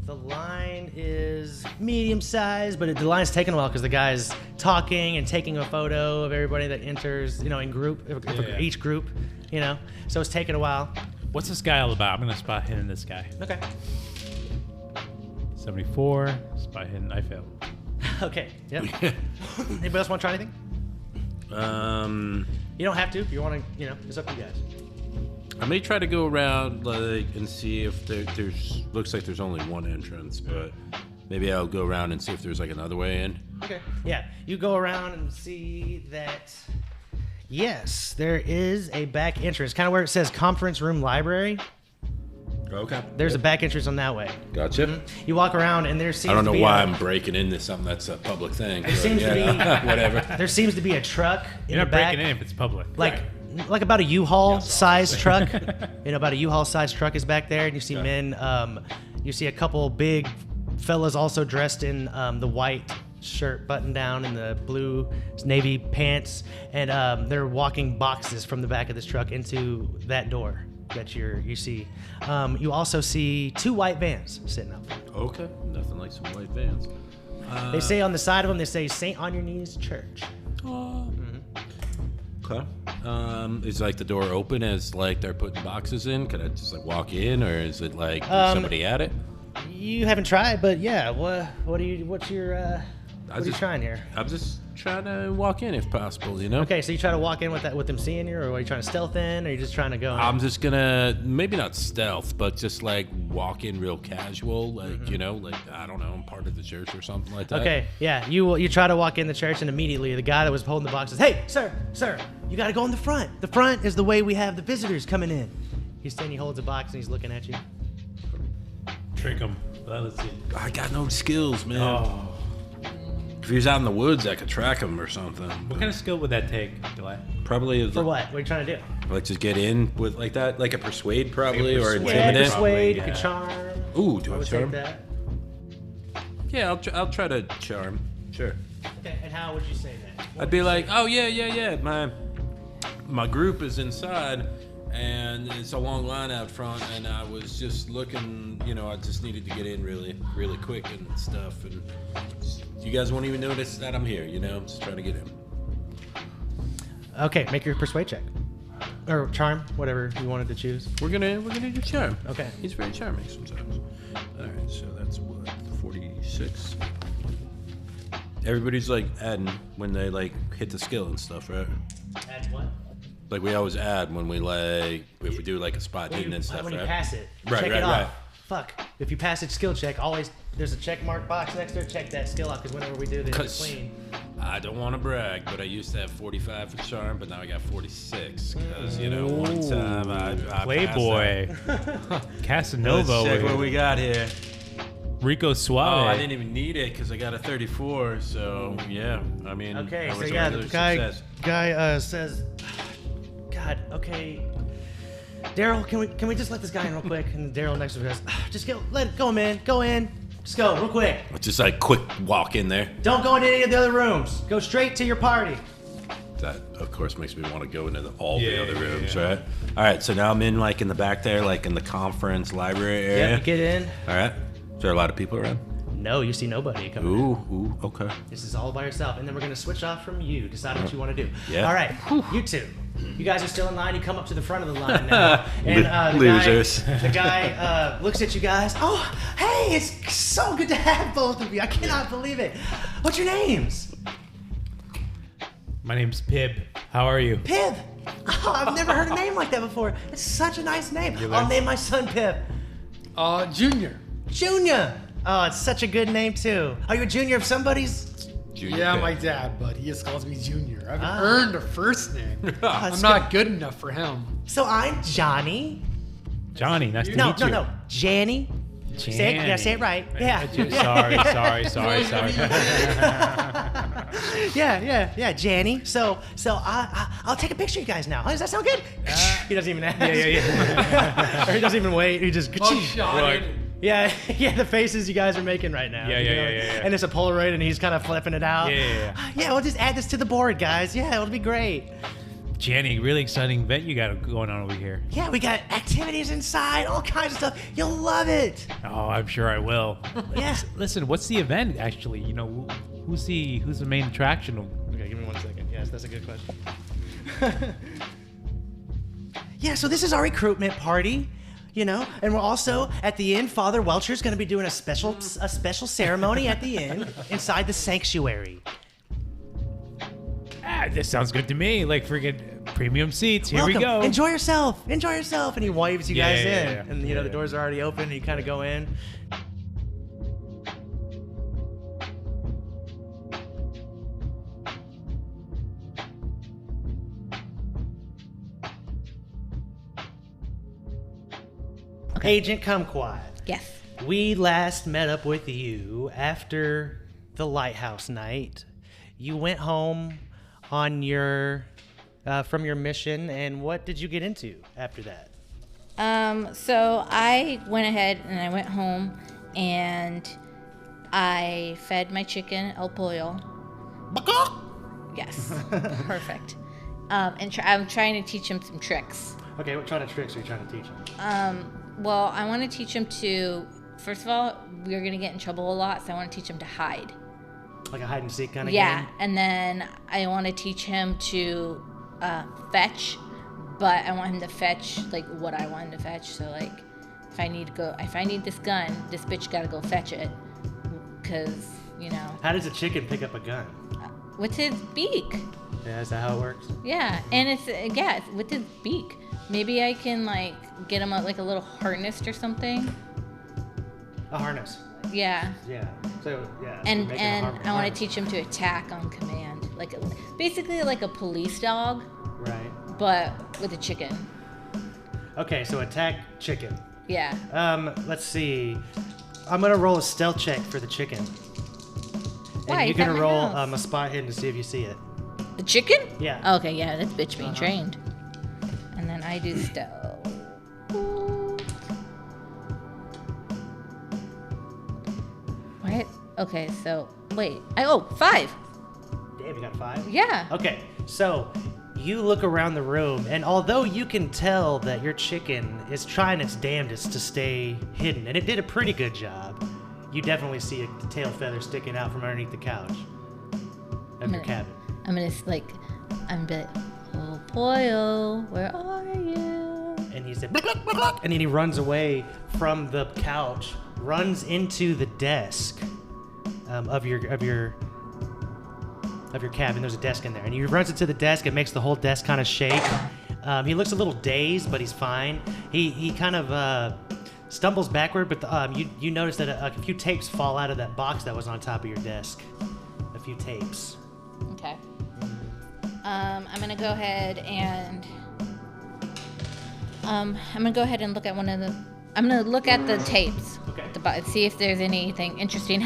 The line is medium sized, but the line's taking a while because the guy's talking and taking a photo of everybody that enters, in group, Yeah. each group, So it's taking a while. What's this guy all about? I'm gonna spot hitting this guy. Okay. 74. Spy hidden. I failed. Okay. Yep. Anybody else want to try anything? You don't have to. If you want to, it's up to you guys. I may try to go around and see if there's looks like there's only one entrance, but maybe I'll go around and see if there's like another way in. Okay. Yeah. You go around and see that. Yes, there is a back entrance, kind of where it says conference room library. Okay. There's a back entrance on that way. Gotcha. You walk around and there seems I don't to know be why a- I'm breaking into something that's a public thing. There seems to be whatever. There seems to be a truck in You're the not back, breaking in if it's public. like about a U-Haul size truck. About a U-Haul size truck is back there, and you see men. You see a couple big fellas also dressed in the white shirt button down and the blue navy pants, and they're walking boxes from the back of this truck into that door that you see. You also see 2 white vans sitting out front. Okay. Nothing like some white vans. They say on the side of them, they say St. On Your Knees Church. Okay. Is like the door open as like they're putting boxes in? Could I just like walk in, or is it like there's somebody at it? You haven't tried, but yeah. What are you trying here? I'm just trying to walk in if possible, Okay, so you try to walk in with them seeing you, or are you trying to stealth in, or are you just trying to go in? I'm just gonna maybe not stealth, but just like walk in real casual, like like I don't know, I'm part of the church or something like that. Okay, yeah. You try to walk in the church, and immediately the guy that was holding the box says, "Hey, sir, you got to go in the front. The front is the way we have the visitors coming in." He holds a box, and he's looking at you. Trick him. Let's see. I got no skills, man. Oh. If he was out in the woods, I could track him or something. What kind of skill would that take, Delay? Probably For what? What are you trying to do? like just get in with like that, like a persuade probably, or persuade. Yeah, intimidate. persuade. You Yeah. could charm. Ooh, do I I would take charm? that. Yeah, I'll try to charm. Sure. Okay, and how would you say that? I'd be like, oh yeah. My group is inside, and it's a long line out front, and I was just looking. I just needed to get in really quick and stuff, and you guys won't even notice that I'm here. I'm just trying to get in. Okay, make your persuade check, or charm, whatever you wanted to choose. We're gonna do charm. Okay. He's very charming sometimes. All right, so that's what 46. Everybody's like adding when they like hit the skill and stuff, right? Add what? Like we always add when we like if we do like a spot hidden and stuff, When you right? pass it, Right, check right, it off. right. Fuck. If you pass it, skill check. Always, there's a check mark box next to it. Check that skill off, because whenever we do this, it's 'Cause clean. I don't want to brag, but I used to have 45 for charm, but now I got 46 because one time I Playboy. Casanova. Let's check over what here. we got here. Rico Oh, Suave. I didn't even need it because I got a 34. So yeah, I mean, Okay, that so was a yeah, regular the success. guy says, "God, okay, Daryl, can we just let this guy in real quick?" And Daryl next to him goes, "Just go, man, go in, just go real quick. Just like quick walk in there. Don't go into any of the other rooms. Go straight to your party." That of course makes me want to go into all the Yeah, other yeah, rooms, yeah. right? All right, so now I'm in like in the back there, like in the conference library area. Yep, get in. All right. Is there a lot of people around? No, you see nobody coming. in. Ooh, okay. This is all by yourself, and then we're gonna switch off from you. Decide what you want to do. Yeah. All right, you two. You guys are still in line. You come up to the front of the line now, and the Losers. guy looks at you guys. Oh, hey, it's so good to have both of you. I cannot believe it. What's your names? My name's Pib. How are you? Pib. Oh, I've never heard a name like that before. It's such a nice name. I'll name my son Pib. Junior. Junior. Oh, it's such a good name too. Are you a junior of somebody's? Junior Yeah, Pip. my dad, but he just calls me Junior. I haven't earned a first name. That's I'm not good enough for him. So I'm Johnny. Johnny, nice to No, meet you. no, Janny. Say it, yeah, say it right. Yeah. Sorry. Yeah, Janny. So I'll take a picture of you guys now. Does that sound good? He doesn't even ask. Yeah. Or he doesn't even wait. He just. Mugshot. Yeah, the faces you guys are making right now. Yeah. And it's a Polaroid, and he's kind of flipping it out. Yeah. Yeah, we'll just add this to the board, guys. Yeah, it'll be great. Jenny, really exciting event you got going on over here. Yeah, we got activities inside, all kinds of stuff. You'll love it. Oh, I'm sure I will. Yeah. Listen, what's the event actually? Who's the main attraction? Okay, give me 1 second. Yes, that's a good question. Yeah, so this is our recruitment party. And we're also at the end. Father Welcher's going to be doing a special ceremony at the end inside the sanctuary. This sounds good to me. Like freaking premium seats. Here Welcome. we go. Enjoy yourself. And he waves you guys in, and Yeah. the doors are already open. And you kind of go in. Agent Cumquat. Yes. We last met up with you after the lighthouse night. You went home on your from your mission, and what did you get into after that? So I went ahead and I went home and I fed my chicken El Pollo. Yes. Perfect. And I'm trying to teach him some tricks. Okay, what kind of tricks are you trying to teach him? Well, I want to teach him to, first of all, we're going to get in trouble a lot, so I want to teach him to hide. Like a hide and seek kind of Yeah, game? and then I want to teach him to fetch, but I want him to fetch like what I want him to fetch. So like, if I need this gun, this bitch got to go fetch it, because How does a chicken pick up a gun? with his beak. Yeah, is that how it works? Yeah, and it's with his beak. Maybe I can like get him like a little harness or something. A harness. Yeah. Yeah. So yeah. And I want to teach him to attack on command, basically like a police dog, Right. but with a chicken. Okay, so attack chicken. Yeah. Let's see. I'm gonna roll a stealth check for the chicken. Why? And you're It's at gonna my roll house. a spot hidden to see if you see it. The chicken? Yeah. Okay, yeah, that's bitch being trained. And then I do stealth. What? Okay, so wait. 5. Damn, you got 5? Yeah. Okay, so you look around the room, and although you can tell that your chicken is trying its damnedest to stay hidden, and it did a pretty good job, you definitely see a tail feather sticking out from underneath the couch of your cabin. I'm gonna be like, oh Pollo, where are you? And he said, "Blick, blick, blick, blick," and then he runs away from the couch, runs into the desk of your cabin. There's a desk in there, and he runs into the desk. It makes the whole desk kind of shake. He looks a little dazed, but he's fine. He kind of stumbles backward, but you notice that a few tapes fall out of that box that was on top of your desk. A few tapes. Okay. I'm gonna go ahead and look at one of the. I'm gonna look at the tapes. Okay. See if there's anything interesting.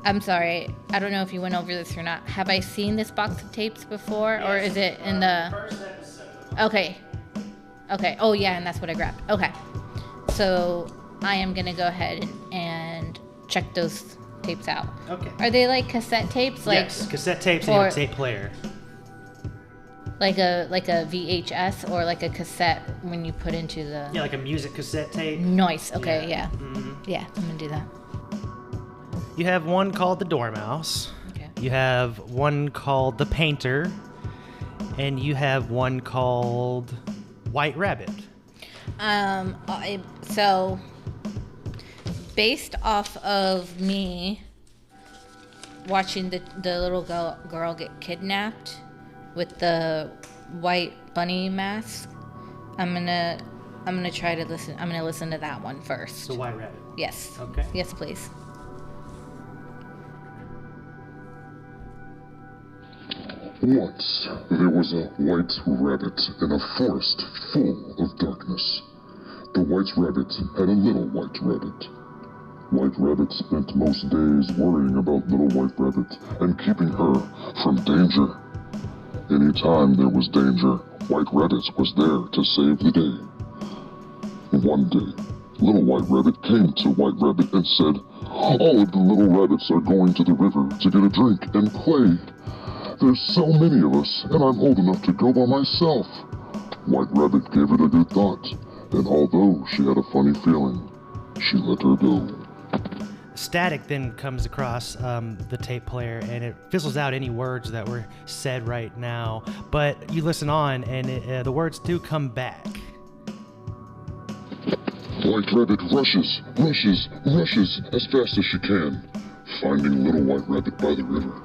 I'm sorry. I don't know if you went over this or not. Have I seen this box of tapes before, or is it in the first episode? Okay. Oh yeah, and that's what I grabbed. Okay. So I am gonna go ahead and check those tapes out. Okay. Are they like cassette tapes? Like Yes, cassette tapes and your tape player. like a VHS or like a cassette when you put into the Yeah, like a music cassette tape. noise. Okay, yeah. Mhm. Yeah, I'm gonna do that. You have one called the Dormouse. Okay. You have one called the Painter, and you have one called White Rabbit. So based off of me watching the little girl get kidnapped with the white bunny mask, I'm gonna try to listen. I'm gonna listen to that one first. The White Rabbit. Yes. Okay. Yes, please. Once there was a white rabbit in a forest full of darkness. The white rabbit had a little white rabbit. White Rabbit spent most days worrying about little White Rabbit and keeping her from danger. Anytime there was danger, White Rabbit was there to save the day. One day, little White Rabbit came to White Rabbit and said, "All of the little rabbits are going to the river to get a drink and play. There's so many of us, and I'm old enough to go by myself." White Rabbit gave it a good thought, and although she had a funny feeling, she let her go. Static then comes across the tape player, and it fizzles out any words that were said right now. But you listen on, and the words do come back. White Rabbit rushes as fast as she can, finding little White Rabbit by the river,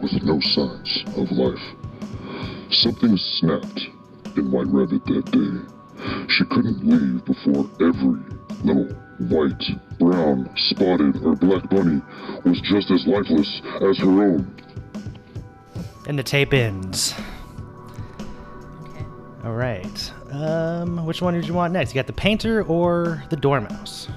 with no signs of life. Something snapped in White Rabbit that day. She couldn't leave before every little white, brown, spotted, or black bunny was just as lifeless as her own. And the tape ends. Okay. All right. Which one did you want next? You got the painter or the dormouse?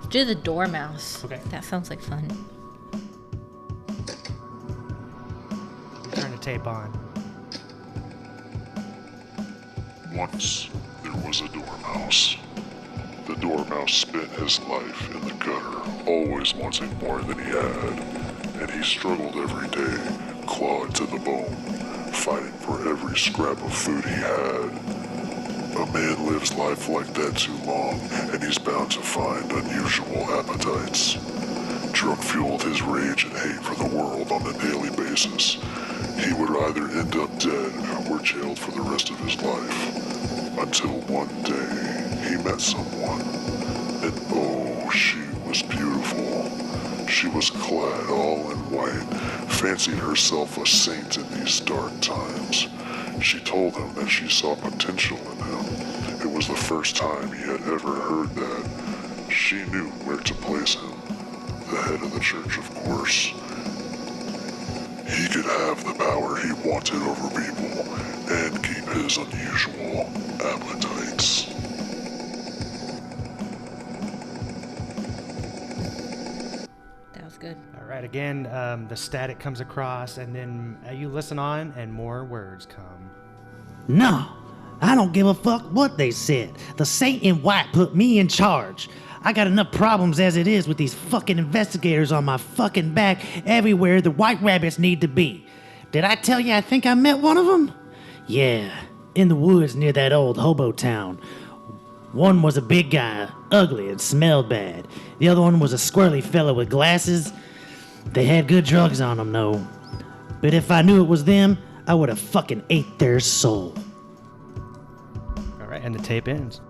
Do the dormouse. Okay. That sounds like fun. Turn the tape on. Once there was a dormouse. The dormouse spent his life in the gutter, always wanting more than he had, and he struggled every day, clawed to the bone, fighting for every scrap of food he had. A man lives life like that too long, and he's bound to find unusual appetites. Drug fueled his rage and hate for the world on a daily basis. He would either end up dead or jailed for the rest of his life. Until one day, he met someone, and oh, she was beautiful. She was clad all in white, fancied herself a saint in these dark times. She told him that she saw potential in him. It was the first time he had ever heard that. She knew where to place him. The head of the church, of course. He could have the power he wanted over people and keep his unusual appetites. That was good. All right, again, the static comes across, and then you listen on, and more words come. No, I don't give a fuck what they said. The Saint in White put me in charge. I got enough problems as it is with these fucking investigators on my fucking back everywhere the white rabbits need to be. Did I tell you I think I met one of them? Yeah, in the woods near that old hobo town. One was a big guy, ugly and smelled bad. The other one was a squirrely fellow with glasses. They had good drugs on them, though. But if I knew it was them, I would have fucking ate their soul. All right, and the tape ends.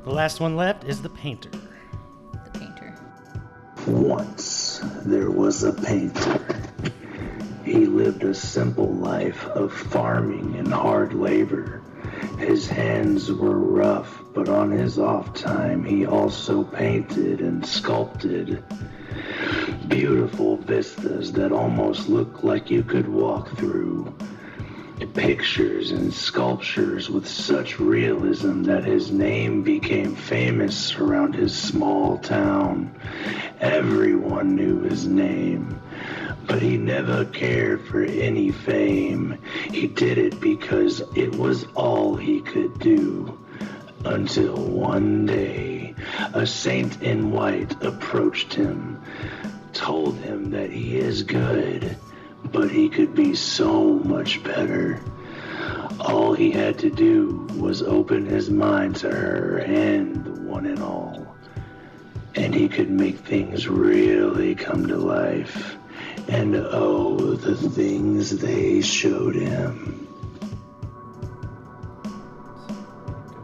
The last one left is the painter. The painter. Once there was a painter. He lived a simple life of farming and hard labor. His hands were rough, but on his off time he also painted and sculpted beautiful vistas that almost looked like you could walk through. Pictures and sculptures with such realism that his name became famous around his small town. Everyone knew his name, but he never cared for any fame. He did it because it was all he could do. Until one day, a saint in white approached him, told him that he is good, but he could be so much better. All he had to do was open his mind to her and the one and all, and he could make things really come to life. And oh, the things they showed him.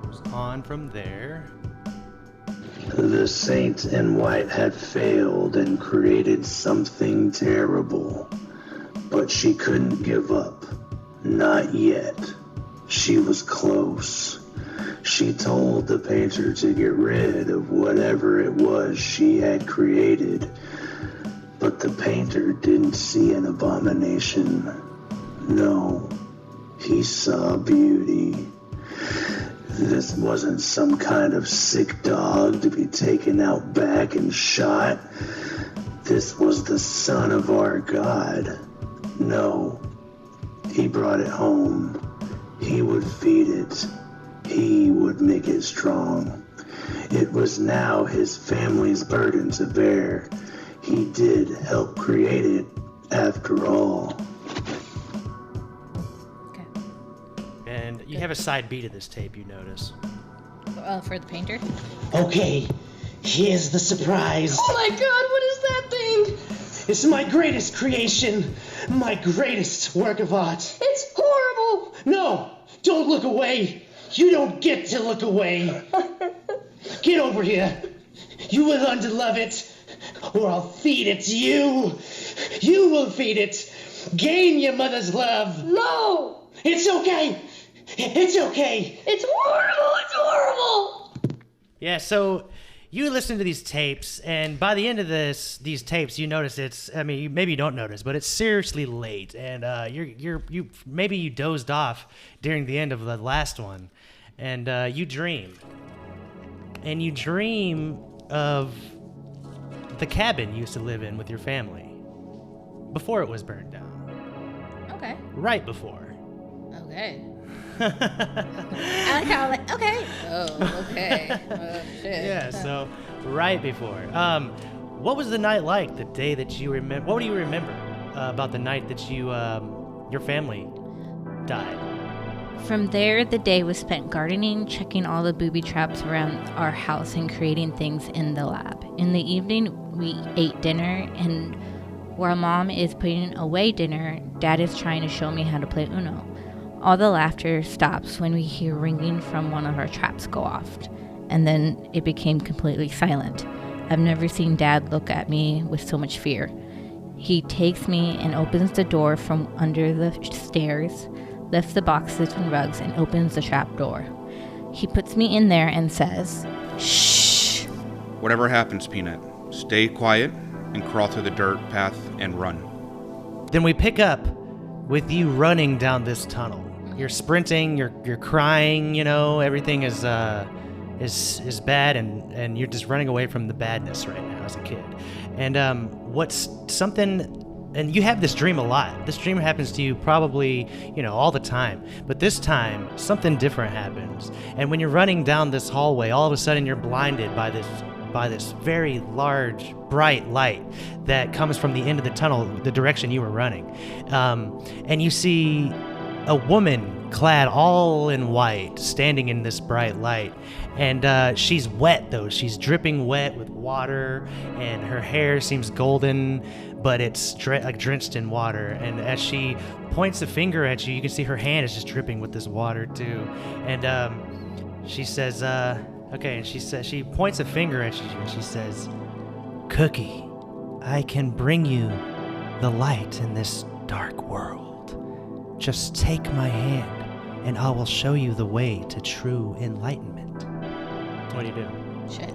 Goes on from there. The saint in white had failed and created something terrible. But she couldn't give up. Not yet. She was close. She told the painter to get rid of whatever it was she had created. But the painter didn't see an abomination. No, he saw beauty. This wasn't some kind of sick dog to be taken out back and shot. This was the son of our God. No, he brought it home. He would feed it. He would make it strong. It was now his family's burden to bear. He did help create it, after all. Okay. And you have a side B to this tape, you notice. For the painter? Okay, here's the surprise. Oh my god, what is that thing? It's my greatest creation, my greatest work of art. It's horrible! No! Don't look away! You don't get to look away! Get over here! You will learn to love it, or I'll feed it to you! You will feed it! Gain your mother's love! No! It's okay! It's okay! It's horrible! It's horrible! Yeah, so you listen to these tapes, and by the end of these tapes, you notice maybe you don't notice, but it's seriously late, and you maybe you dozed off during the end of the last one, and you dream of the cabin you used to live in with your family before it was burned down. Okay. Right before. Okay. I like how okay. Oh, okay. Oh, shit. Yeah, so right before. What was the night like? The day that you remember? What do you remember about the night that your family died? From there, the day was spent gardening, checking all the booby traps around our house, and creating things in the lab. In the evening, we ate dinner, and while Mom is putting away dinner, Dad is trying to show me how to play Uno. All the laughter stops when we hear ringing from one of our traps go off, and then it became completely silent. I've never seen Dad look at me with so much fear. He takes me and opens the door from under the stairs, lifts the boxes and rugs, and opens the trap door. He puts me in there and says, "Shh." Whatever happens, Peanut, stay quiet and crawl through the dirt path and run. Then we pick up with you running down this tunnel. You're sprinting, you're crying, everything is bad, and you're just running away from the badness right now as a kid. And and you have this dream a lot. This dream happens to you probably, all the time. But this time, something different happens. And when you're running down this hallway, all of a sudden you're blinded by this very large, bright light that comes from the end of the tunnel, the direction you were running. And you see a woman clad all in white standing in this bright light. And she's wet, though. She's dripping wet with water, and her hair seems golden, but it's drenched in water. And as she points a finger at you, you can see her hand is just dripping with this water, too. And she says, okay, and she points a finger at you, and she says, "Cookie, I can bring you the light in this dark world. Just take my hand, and I will show you the way to true enlightenment." What do you do? Shit.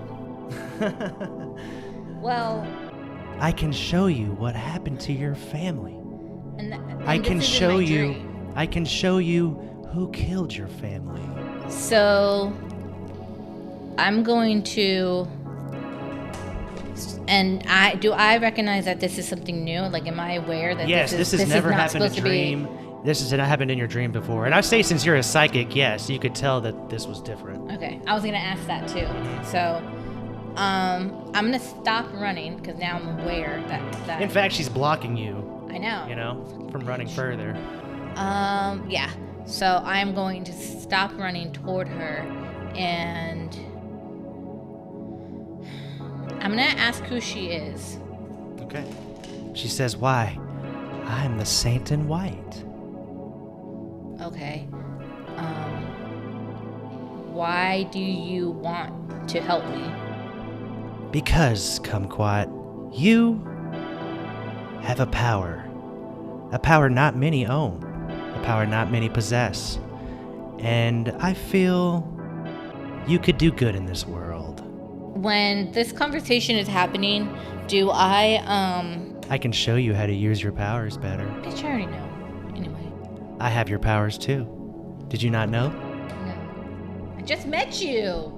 Well, I can show you what happened to your family. and I can this is in show my you. dream. I can show you who killed your family. So I'm going to, and do I recognize that this is something new? Like, am I aware that Yes, this has is never not happened in supposed a to be? dream. This has happened in your dream before. And I say, since you're a psychic, yes, you could tell that this was different. Okay, I was gonna ask that too. So, I'm gonna stop running because now I'm aware that. In fact, she's blocking you, I know. from running further. Yeah. So I'm going to stop running toward her, and I'm gonna ask who she is. Okay. She says, "Why? I'm the Saint in White." Okay. Why do you want to help me? Because, Cumquat, you have a power not many own, a power not many possess, and I feel you could do good in this world. When this conversation is happening, do I can show you how to use your powers better. Bitch, I already know. Anyway. I have your powers too. Did you not know? No. I just met you.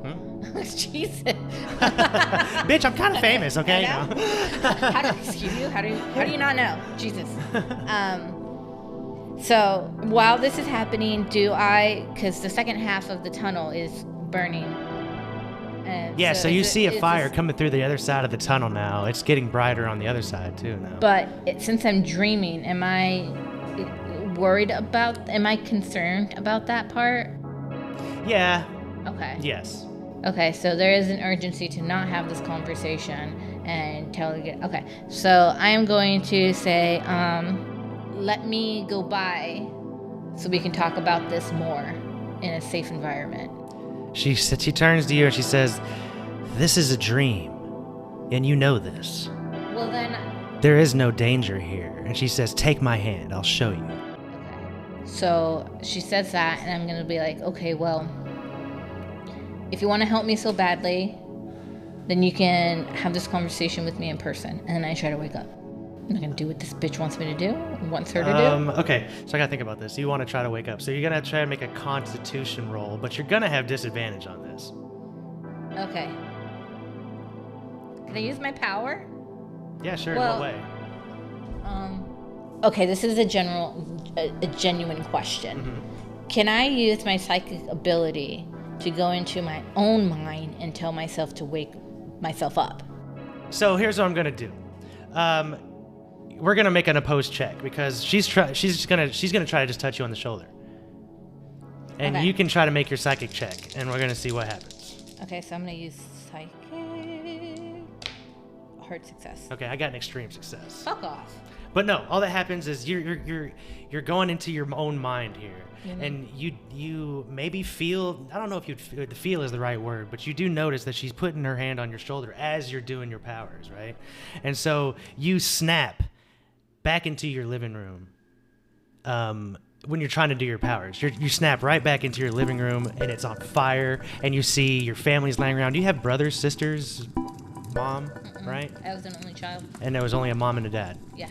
Jesus. Bitch, I'm kind of famous, okay? I know. Excuse you? How do you not know? Jesus. So while this is happening, because the second half of the tunnel is burning. And Yeah, so you see a fire coming through the other side of the tunnel now. It's getting brighter on the other side too now. But since I'm dreaming, am I concerned about that part? Yeah. Okay. Yes. Okay, so there is an urgency to not have this conversation and tell it. Okay, so I am going to say, let me go by so we can talk about this more in a safe environment. She turns to you and she says, "This is a dream, and you know this. Well then, There is no danger here." And she says, "Take my hand, I'll show you." okay. So she says that, and I'm gonna be like, okay, well, if you want to help me so badly, then you can have this conversation with me in person. And then I try to wake up. I'm not gonna do what this bitch wants me to do, wants her to do. Okay, so I gotta think about this. You want to try to wake up. So you're gonna try to make a constitution roll, but you're gonna have disadvantage on this. Okay. Can I use my power? Yeah, sure, Well- in what way? Okay, this is a genuine question. Mm-hmm. Can I use my psychic ability to go into my own mind and tell myself to wake myself up? So here's what I'm gonna do. We're gonna make an opposed check because she's gonna try to just touch you on the shoulder, and Okay. you can try to make your psychic check, and we're gonna see what happens. Okay, so I'm gonna use psychic. Hard success. Okay, I got an extreme success. Fuck off. But no, all that happens is you're going into your own mind here, and you maybe feel, I don't know if feel is the right word, but you do notice that she's putting her hand on your shoulder as you're doing your powers, right? And so you snap back into your living room. When you're trying to do your powers, you snap right back into your living room, and it's on fire, and you see your family's laying around. Do you have brothers, sisters, mom, right? I was an only child. And there was only a mom and a dad. Yeah.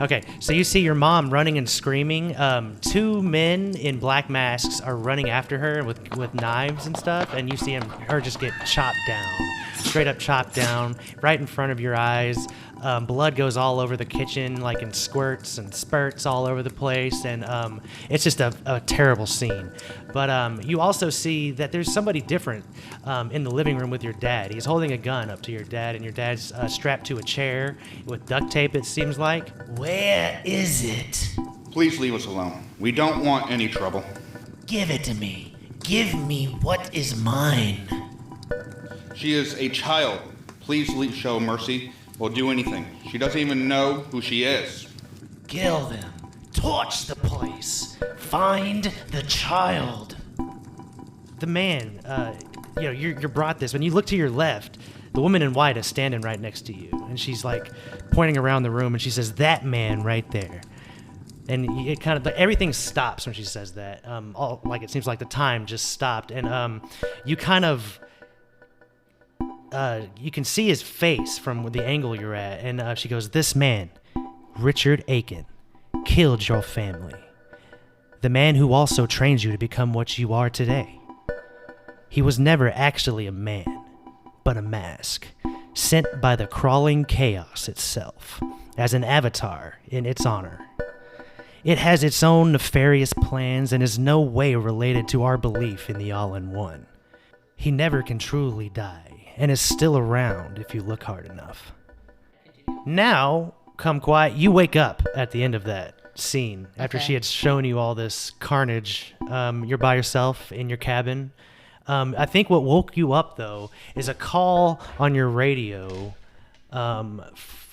Okay, so you see your mom running and screaming. Two men in black masks are running after her with knives and stuff, and you see her just get chopped down, straight up chopped down, right in front of your eyes. Blood goes all over the kitchen, like in squirts and spurts all over the place, and it's just a terrible scene. But you also see that there's somebody different in the living room with your dad. He's holding a gun up to your dad, and your dad's strapped to a chair with duct tape, it seems like. Where is it? Please leave us alone. We don't want any trouble. Give it to me. Give me what is mine. She is a child. Please show mercy. We'll do anything. She doesn't even know who she is. Kill them. Torch the place. Find the child. The man, you're brought this. When you look to your left, the woman in white is standing right next to you, and she's like pointing around the room, and she says, "That man right there." And it kind of, everything stops when she says that. It seems like the time just stopped, and you kind of, you can see his face from the angle you're at, and she goes, "This man, Richard Aiken, killed your family. The man who also trained you to become what you are today. He was never actually a man, but a mask, sent by the crawling chaos itself, as an avatar in its honor. It has its own nefarious plans and is no way related to our belief in the All-in-One. He never can truly die, and is still around if you look hard enough." Now, Cumquat, you wake up at the end of that scene after Okay. she had shown you all this carnage. You're by yourself in your cabin. I think what woke you up, though, is a call on your radio.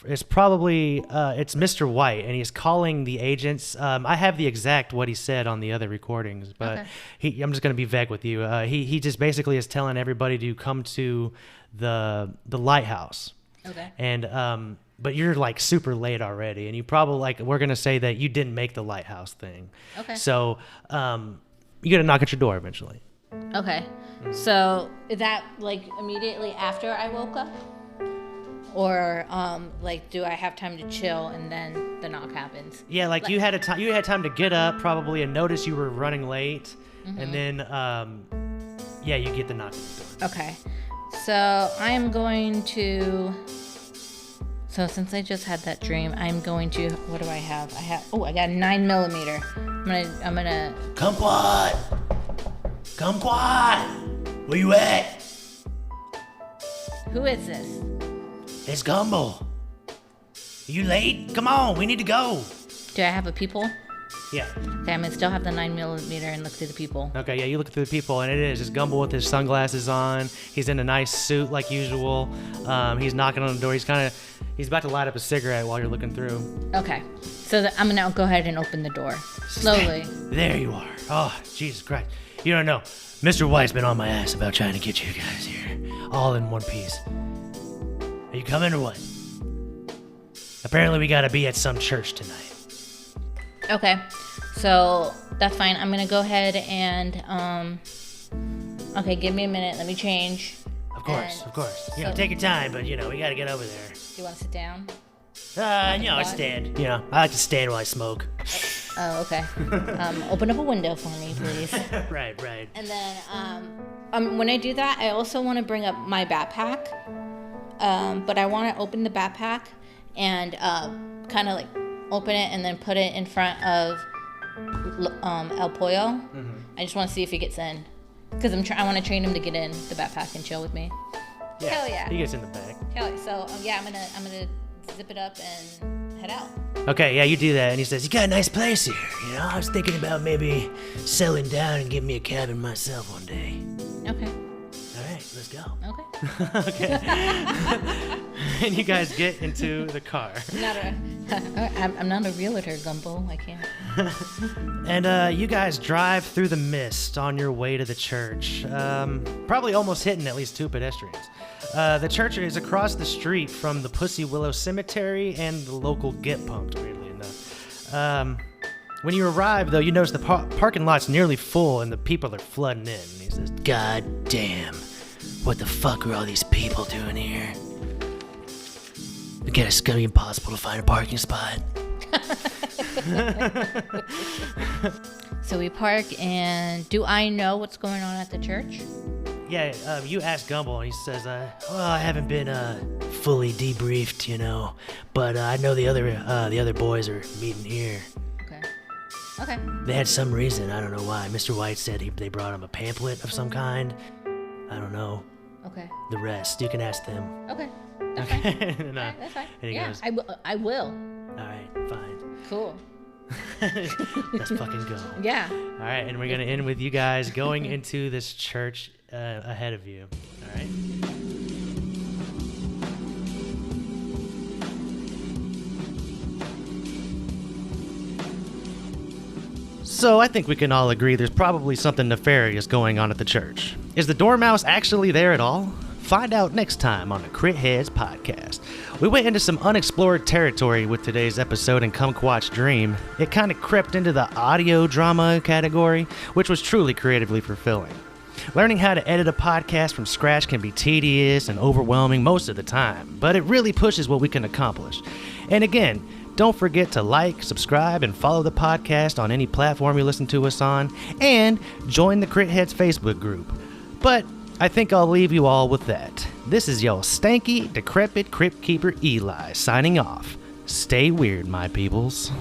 It's probably it's Mr. White, and he's calling the agents. I have the exact what he said on the other recordings, but I'm just gonna be vague with you. He just basically is telling everybody to come to the lighthouse. Okay. And but you're like super late already, and you probably we're gonna say that you didn't make the lighthouse thing. Okay. So you gotta knock at your door eventually. Okay. So is that immediately after I woke up? Or do I have time to chill and then the knock happens? Yeah, you had time to get up probably and notice you were running late, and then you get the knock at the door. Okay. So I'm going to. So since I just had that dream, I'm going to. What do I have? I got a 9mm. I'm gonna. Cumquat! Cumquat! Where you at? Who is this? It's Gumball. You late? Come on, we need to go. Do I have a people? Yeah. Okay, I'm gonna still have the 9mm and look through the people. Okay, yeah, you look through the people, and it is just Gumball with his sunglasses on. He's in a nice suit like usual. He's knocking on the door. He's about to light up a cigarette while you're looking through. Okay. So I'm gonna go ahead and open the door. Slowly. There you are. Oh, Jesus Christ. You don't know. Mr. White's been on my ass about trying to get you guys here. All in one piece. Are you coming or what? Apparently we gotta be at some church tonight. Okay. So that's fine. I'm gonna go ahead and okay, give me a minute. Let me change. Of course. You know, take your time, but we gotta get over there. Do you want to sit down? I stand. I like to stand while I smoke. Oh, okay. Open up a window for me, please. Right. And then when I do that, I also want to bring up my backpack. But I want to open the backpack and kind of like open it and then put it in front of El Pollo. Mm-hmm. I just want to see if he gets in. Because I want to train him to get in the backpack and chill with me. Yeah, Hell yeah. He gets in the back. Hell yeah. So I'm gonna zip it up and head out. Okay, yeah, you do that. And he says, you got a nice place here. I was thinking about maybe settling down and getting me a cabin myself one day. Okay. All right, let's go. Okay. Okay. And you guys get into the car. I'm not a realtor, Gumbo. I can't. And you guys drive through the mist on your way to the church. Probably almost hitting at least 2 pedestrians. The church is across the street from the Pussy Willow Cemetery and the local Get Pumped, weirdly enough. When you arrive, though, you notice the parking lot's nearly full and the people are flooding in. And he says, God damn, what the fuck are all these people doing here? Again, it's gonna be impossible to find a parking spot. So we park, and do I know what's going on at the church? Yeah, you ask Gumbel, and he says, well, I haven't been fully debriefed, but I know the other boys are meeting here. Okay. They had some reason, I don't know why. Mr. White said they brought him a pamphlet of some kind. I don't know. Okay. The rest, you can ask them. Okay. That's fine. And, That's fine. And he goes, I will. all right, fine. Cool. Let's fucking go. Yeah. All right, and we're going to end with you guys going into this church ahead of you. All right? So I think we can all agree there's probably something nefarious going on at the church. Is the dormouse actually there at all? Find out next time on the Crit Heads podcast. We went into some unexplored territory with today's episode in Cumquat's Dream. It kind of crept into the audio drama category, which was truly creatively fulfilling. Learning how to edit a podcast from scratch can be tedious and overwhelming most of the time, but it really pushes what we can accomplish. And again, don't forget to like, subscribe, and follow the podcast on any platform you listen to us on, and join the Crit Heads Facebook group. But I think I'll leave you all with that. This is your stanky, decrepit Crypt Keeper Eli signing off. Stay weird, my peoples.